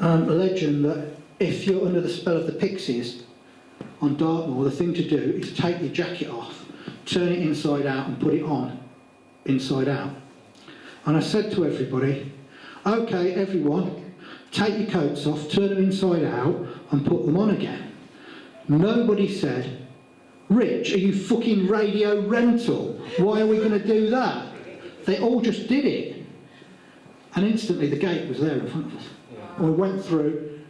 legend that if you're under the spell of the pixies on Dartmoor, the thing to do is take your jacket off, turn it inside out and put it on inside out. And I said to everybody, okay, everyone, take your coats off, turn them inside out and put them on again. Nobody said, Rich, are you fucking radio rental? Why are we going to do that? They all just did it. And instantly the gate was there in front of us. And we went through,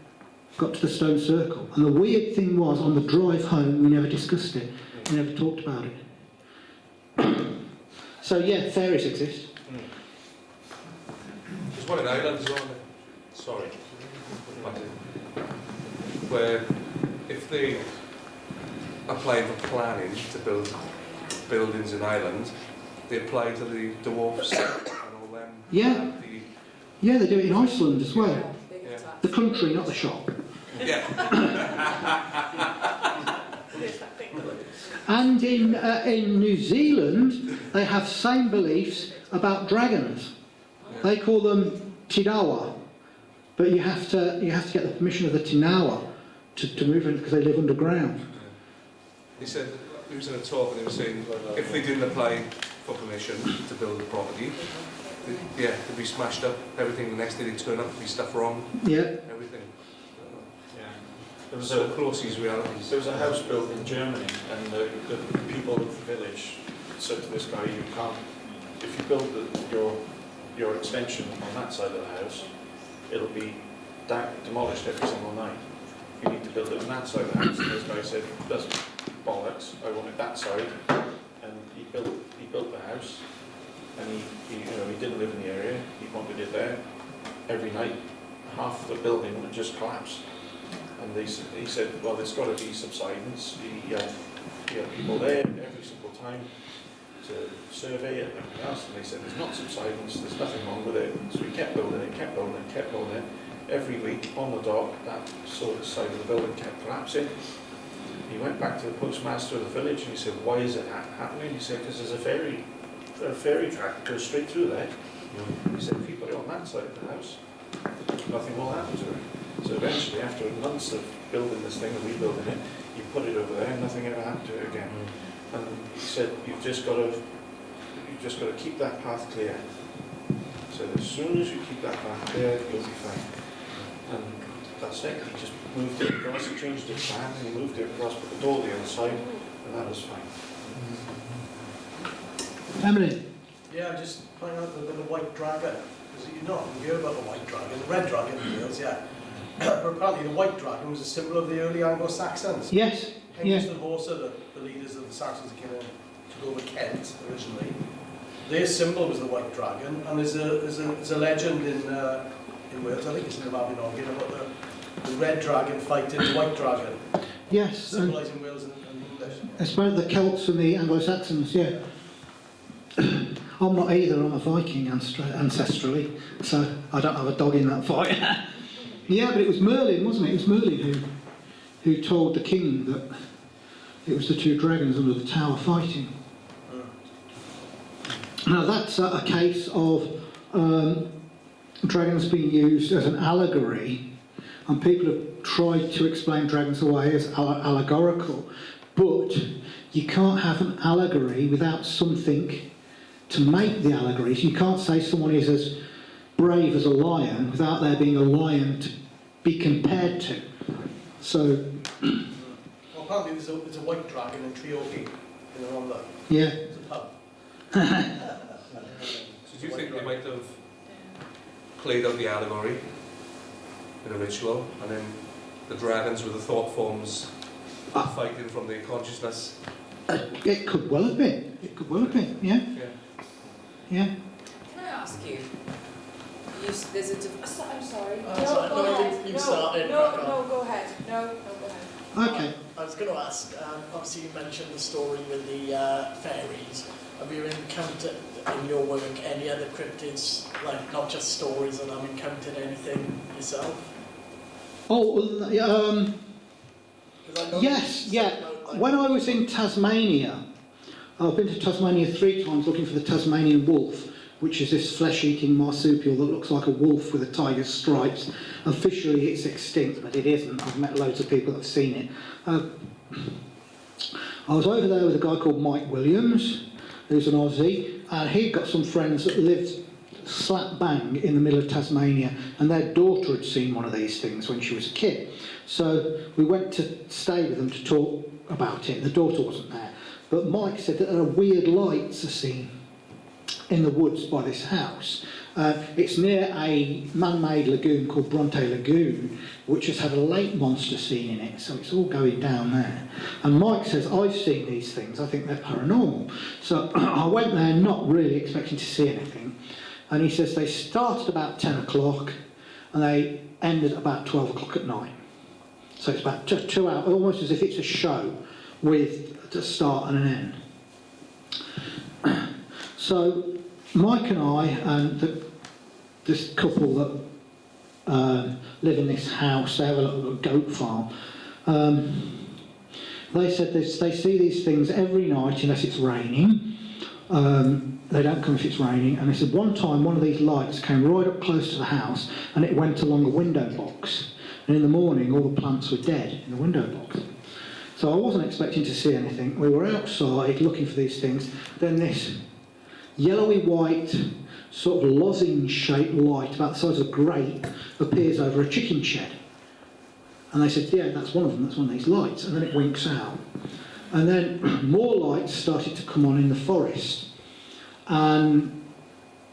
got to the stone circle. And the weird thing was, on the drive home, we never discussed it. We never talked about it. So yeah, fairies exist. There's one in Ireland as well. Sorry. Where if they apply for planning to build buildings in Ireland, they apply to the dwarfs and all them. Yeah. Yeah, they do it in Iceland as well. Yeah. The country, not the shop. Yeah. And in New Zealand, they have same beliefs about dragons. They call them tinawa, but you have to get the permission of the tinawa to move in because they live underground. He said, he was in a talk and he was saying if they didn't apply for permission to build a property, they'd be smashed up. Everything the next day they turn up, there'd be stuff wrong. Yeah. Everything. Yeah. There was so close to these realities. There was a house built in Germany, and the people of the village said to this guy, you can't, if you build your extension on that side of the house, it'll be demolished every single night. You need to build it on that side of the house. And this guy said, that's bollocks, I want it that side. And he built the house, and he didn't live in the area, he wanted it there. Every night, half the building would just collapse. And he said, well, there's got to be subsidence. He had people there every single time to survey it and everything else, and they said, there's not subsidence, there's nothing wrong with it. So he kept building it, kept building it, kept building it. Every week on the dock, that sort of side of the building kept collapsing. He went back to the postmaster of the village and he said, why is it happening? He said, because there's a ferry track that goes straight through there. He said, if you put it on that side of the house, nothing will happen to it. So eventually, after months of building this thing and rebuilding it, he put it over there and nothing ever happened to it again. And he said, you've just got to keep that path clear. So as soon as you keep that path clear, you'll be fine. And that's it. He just moved it across, he changed his plan, and he moved it across, put the door on the other side, and that was fine. Emily? Yeah, I just point out the white dragon. Because you hear about the white dragon, the red dragon in Wales, yeah. But apparently the white dragon was a symbol of the early Anglo-Saxons. Yes. Hengist and Horsa, the leaders of the Saxons that came in, took over Kent originally. Their symbol was the white dragon, and there's a legend in Wales, I think it's in the Mabinogion, about the red dragon fighting the white dragon. Yes. Symbolising Wales and English. It's about the Celts and the Anglo-Saxons, yeah. I'm not either, I'm a Viking ancestrally, so I don't have a dog in that fight. Yeah, but it was Merlin, wasn't it? It was Merlin who told the king that it was the two dragons under the tower fighting. Now that's a case of dragons being used as an allegory, and people have tried to explain dragons away as allegorical, but you can't have an allegory without something to make the allegories. You can't say someone is as brave as a lion without there being a lion to be compared to. So, well, apparently there's a white dragon in Treorchy in the Rhondda. Yeah. It's a pub. So do you think they might have played out the allegory in a ritual, and then the dragons with the thought forms fighting from their consciousness? It could well have been. It could well have been, yeah. Yeah. Can I ask you? I'm sorry. No, Go ahead. you started. No, go ahead. No, go ahead. Okay. I was going to ask, obviously you mentioned the story with the fairies. Have you encountered in your work any other cryptids, like not just stories, and have you encountered anything yourself? Oh, Because I know yes, you yeah. said about when I was in Tasmania, I've been to Tasmania 3 times looking for the Tasmanian wolf, which is this flesh-eating marsupial that looks like a wolf with a tiger's stripes. Officially it's extinct, but it isn't. I've met loads of people that have seen it. I was over there with a guy called Mike Williams, who's an Aussie, and he'd got some friends that lived slap bang in the middle of Tasmania, and their daughter had seen one of these things when she was a kid. So we went to stay with them to talk about it. The daughter wasn't there. But Mike said that there are weird lights are seen in the woods by this house. It's near a man-made lagoon called Bronte Lagoon, which has had a lake monster seen in it, so it's all going down there. And Mike says, I've seen these things, I think they're paranormal. So I went there not really expecting to see anything. And he says they started about 10 o'clock and they ended about 12 o'clock at night. So it's about 2 hours, almost as if it's a show with a start and an end. So Mike and I and this couple that live in this house, they have a little goat farm, they said they see these things every night unless it's raining. They don't come if it's raining. And they said one time one of these lights came right up close to the house and it went along a window box. And in the morning all the plants were dead in the window box. So I wasn't expecting to see anything. We were outside looking for these things. Then this yellowy white sort of lozenge shaped light about the size of a grape appears over a chicken shed. And they said, yeah, that's one of them, that's one of these lights. And then it winks out. And then more lights started to come on in the forest. And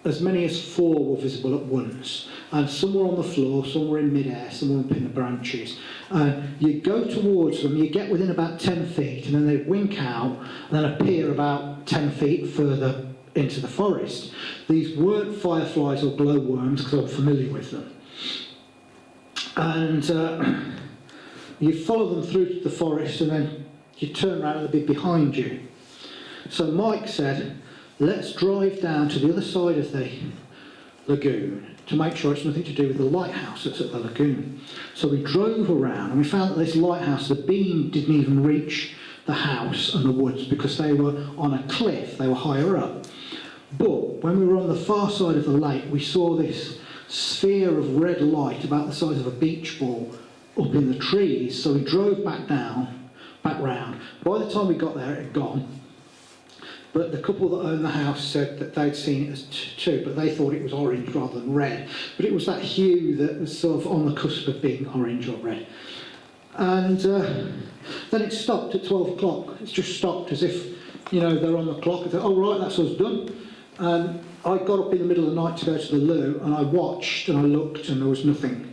as many as 4 were visible at once. And some were on the floor, some were in midair, some were up in the branches. You go towards them, you get within about 10 feet, and then they wink out, and then appear about 10 feet further into the forest. These weren't fireflies or glowworms, because I'm familiar with them. And you follow them through the forest, and then you turn around and they'll be behind you. So Mike said, let's drive down to the other side of the lagoon to make sure it's nothing to do with the lighthouse that's at the lagoon. So we drove around and we found that this lighthouse, the beam didn't even reach the house and the woods because they were on a cliff, they were higher up. But when we were on the far side of the lake, we saw this sphere of red light about the size of a beach ball up in the trees. So we drove back round. By the time we got there, it had gone. But the couple that owned the house said that they'd seen it as too, but they thought it was orange rather than red. But it was that hue that was sort of on the cusp of being orange or red. And then it stopped at 12 o'clock. It's just stopped as if, you know, they're on the clock. I thought, oh, right, that's us done. And I got up in the middle of the night to go to the loo, and I watched and I looked, and there was nothing.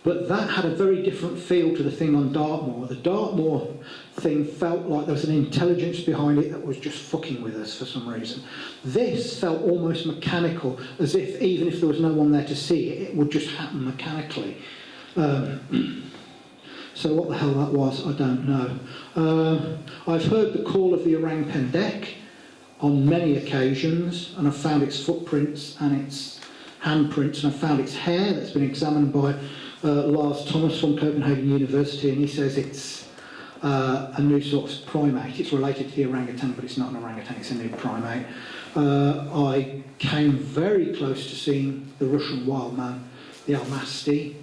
But that had a very different feel to the thing on Dartmoor. The Dartmoor thing felt like there was an intelligence behind it that was just fucking with us for some reason. This felt almost mechanical, as if even if there was no one there to see it, it would just happen mechanically. So what the hell that was, I don't know. I've heard the call of the orang pendek on many occasions, and I've found its footprints and its handprints, and I've found its hair that's been examined by Lars Thomas from Copenhagen University, and he says it's a new sort of primate. It's related to the orangutan, but it's not an orangutan, it's a new primate. I came very close to seeing the Russian wild man, the Almasty,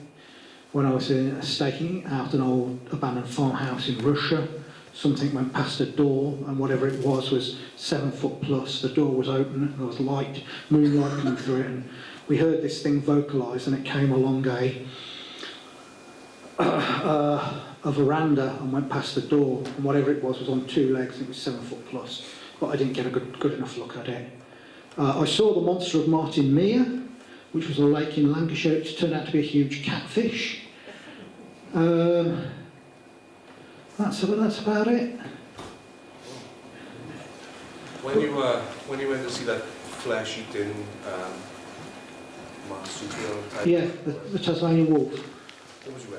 when I was staking out an old abandoned farmhouse in Russia. Something went past a door, and whatever it was 7 foot plus. The door was open, and there was light, moonlight coming through it, and we heard this thing vocalise, and it came along a veranda and went past the door, and whatever it was on 2 legs, and it was 7 foot plus, but I didn't get a good enough look at it. I saw the monster of Martin Mere, which was a lake in Lancashire. It turned out to be a huge catfish. That's about it. When you went to see that flesh-eating marsupial type, Yeah, the Tasmanian wolf. what was you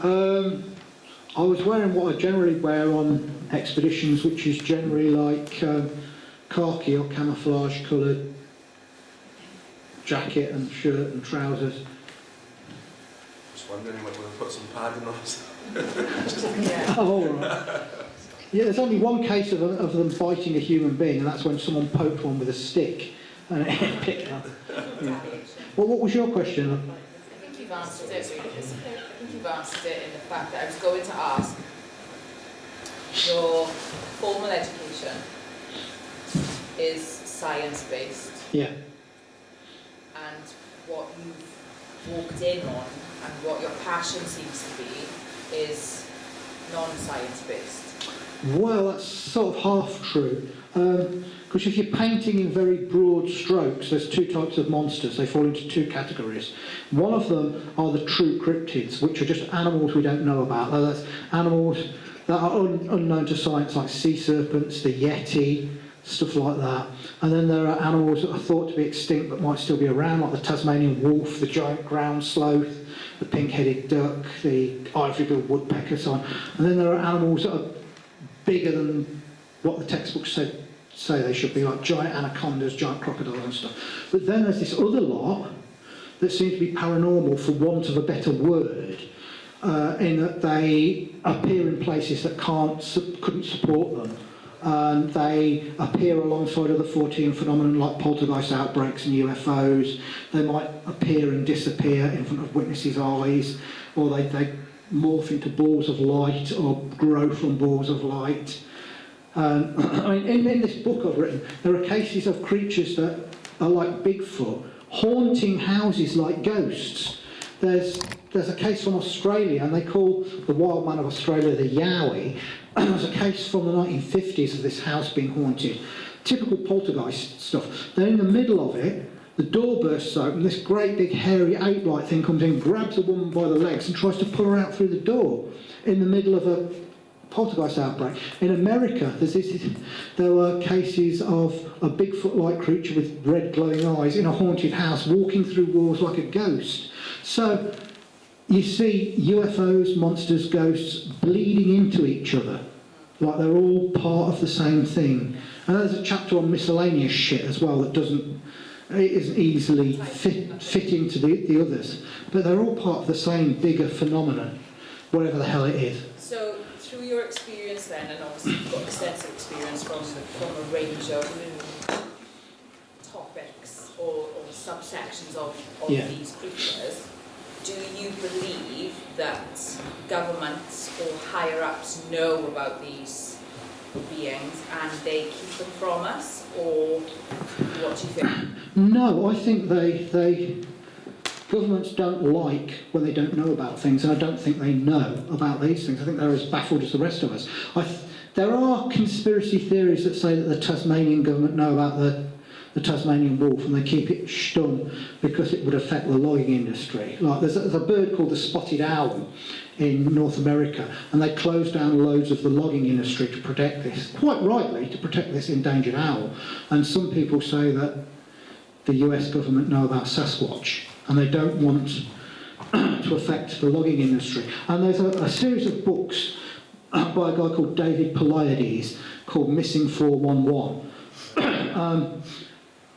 wearing? I was wearing what I generally wear on expeditions, which is generally like khaki or camouflage coloured jacket and shirt and trousers. So Just wondering whether we'll put some padding on it. Yeah. Oh, all right. Yeah, there's only one case of them biting a human being, and that's when someone poked one with a stick and it picked up. Yeah. Well, what was your question? I think you've answered it. I think you've answered it in the fact that I was going to ask your formal education is science-based, Yeah. and what you've walked in on and what your passion seems to be is non-science-based. Well, that's sort of half true. Because if you're painting in very broad strokes, there's two types of monsters. They fall into two categories. One of them are the true cryptids, which are just animals we don't know about. That's animals that are unknown to science, like sea serpents, the yeti, stuff like that. And then there are animals that are thought to be extinct but might still be around, like the Tasmanian wolf, the giant ground sloth, the pink-headed duck, the ivory-billed woodpecker, so on. And then there are animals that are bigger than what the textbooks say they should be, like giant anacondas, giant crocodiles and stuff. But then there's this other lot that seems to be paranormal, for want of a better word, in that they appear in places that couldn't support them. And they appear alongside other Fortean phenomenon like poltergeist outbreaks and UFOs. They might appear and disappear in front of witnesses' eyes, or they morph into balls of light or grow from balls of light. I mean, in this book I've written, there are cases of creatures that are like Bigfoot, haunting houses like ghosts. There's a case from Australia, and they call the wild man of Australia the Yowie. And there's a case from the 1950s of this house being haunted. Typical poltergeist stuff. Then in the middle of it, the door bursts open, this great big hairy ape-like thing comes in, grabs a woman by the legs and tries to pull her out through the door in the middle of a poltergeist outbreak. In America, there were cases of a Bigfoot-like creature with red glowing eyes in a haunted house walking through walls like a ghost. So you see UFOs, monsters, ghosts bleeding into each other, like they're all part of the same thing. And there's a chapter on miscellaneous shit as well that isn't easily fit into the others, but they're all part of the same bigger phenomenon, whatever the hell it is. So, through your experience then, and obviously you've got extensive experience from a range of topics or subsections of these creatures, do you believe that governments or higher-ups know about these beings and they keep them from us, or what do you think? No, I think governments don't like when they don't know about things, and I don't think they know about these things. I think they're as baffled as the rest of us. There are conspiracy theories that say that the Tasmanian government know about the Tasmanian wolf, and they keep it stum because it would affect the logging industry. Like there's a bird called the spotted owl in North America, and they closed down loads of the logging industry to protect this, quite rightly, to protect this endangered owl. And some people say that the US government know about Sasquatch, and they don't want to affect the logging industry. And there's a series of books by a guy called David Philologist called Missing 411.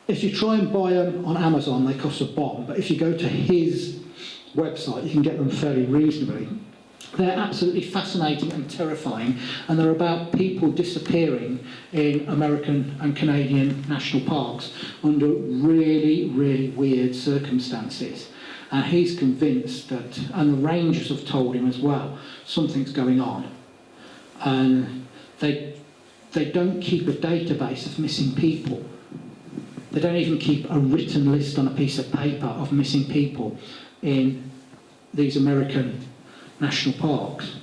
If you try and buy them on Amazon, they cost a bomb, but if you go to his website, you can get them fairly reasonably. They're absolutely fascinating and terrifying, and they're about people disappearing in American and Canadian national parks under really, really weird circumstances. And he's convinced that, and the rangers have told him as well, something's going on. And they don't keep a database of missing people. They don't even keep a written list on a piece of paper of missing people in these American national parks.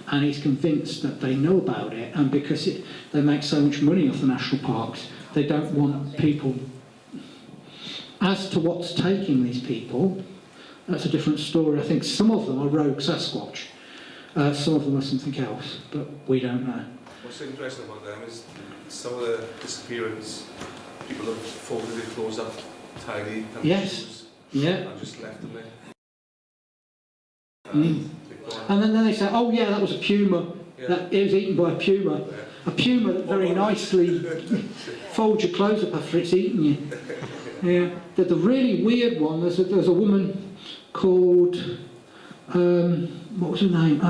And he's convinced that they know about it, and because they make so much money off the national parks, they don't want people. As to what's taking these people, that's a different story. I think some of them are rogue Sasquatch, some of them are something else, but we don't know. What's interesting about them is some of the disappearance, people have thought that they closed up tidy and Yes. Yeah. and just left them there. And then they say, oh yeah, that was a puma. Yeah. That it was eaten by a puma. Yeah. A puma that very nicely folds your clothes up after it's eaten you. Yeah. The really weird one, there's a woman called what was her name?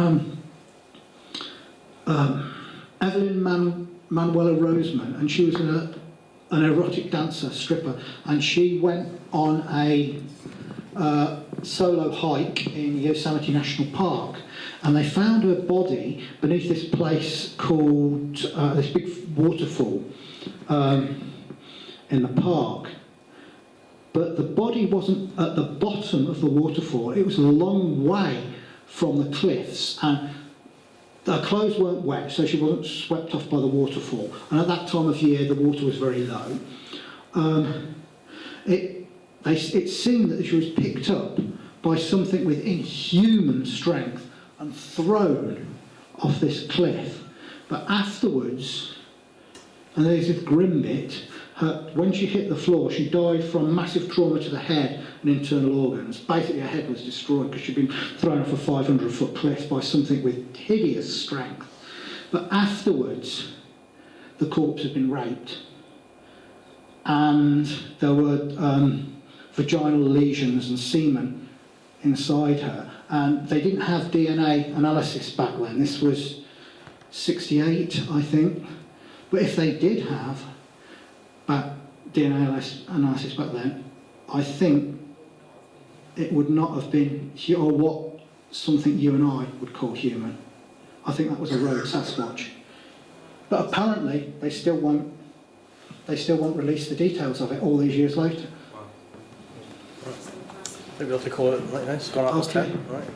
Evelyn Manuela Roseman, and she was an erotic dancer, stripper, and she went on a solo hike in Yosemite National Park, and they found her body beneath this place called this big waterfall in the park. But the body wasn't at the bottom of the waterfall, it was a long way from the cliffs, and her clothes weren't wet, so she wasn't swept off by the waterfall. And at that time of year, the water was very low. It seemed that she was picked up by something with inhuman strength and thrown off this cliff. But afterwards, and there's this grim bit, when she hit the floor, she died from massive trauma to the head and internal organs. Basically, her head was destroyed because she'd been thrown off a 500-foot cliff by something with hideous strength. But afterwards, the corpse had been raped, and there were vaginal lesions and semen inside her, and they didn't have DNA analysis back then. This was 68, I think. But if they did have DNA analysis back then, I think it would not have been, or what something you and I would call human. I think that was a rogue Sasquatch. But apparently they still won't release the details of it all these years later. Maybe we'll have to call it like this. Gone out of Okay. time. Right.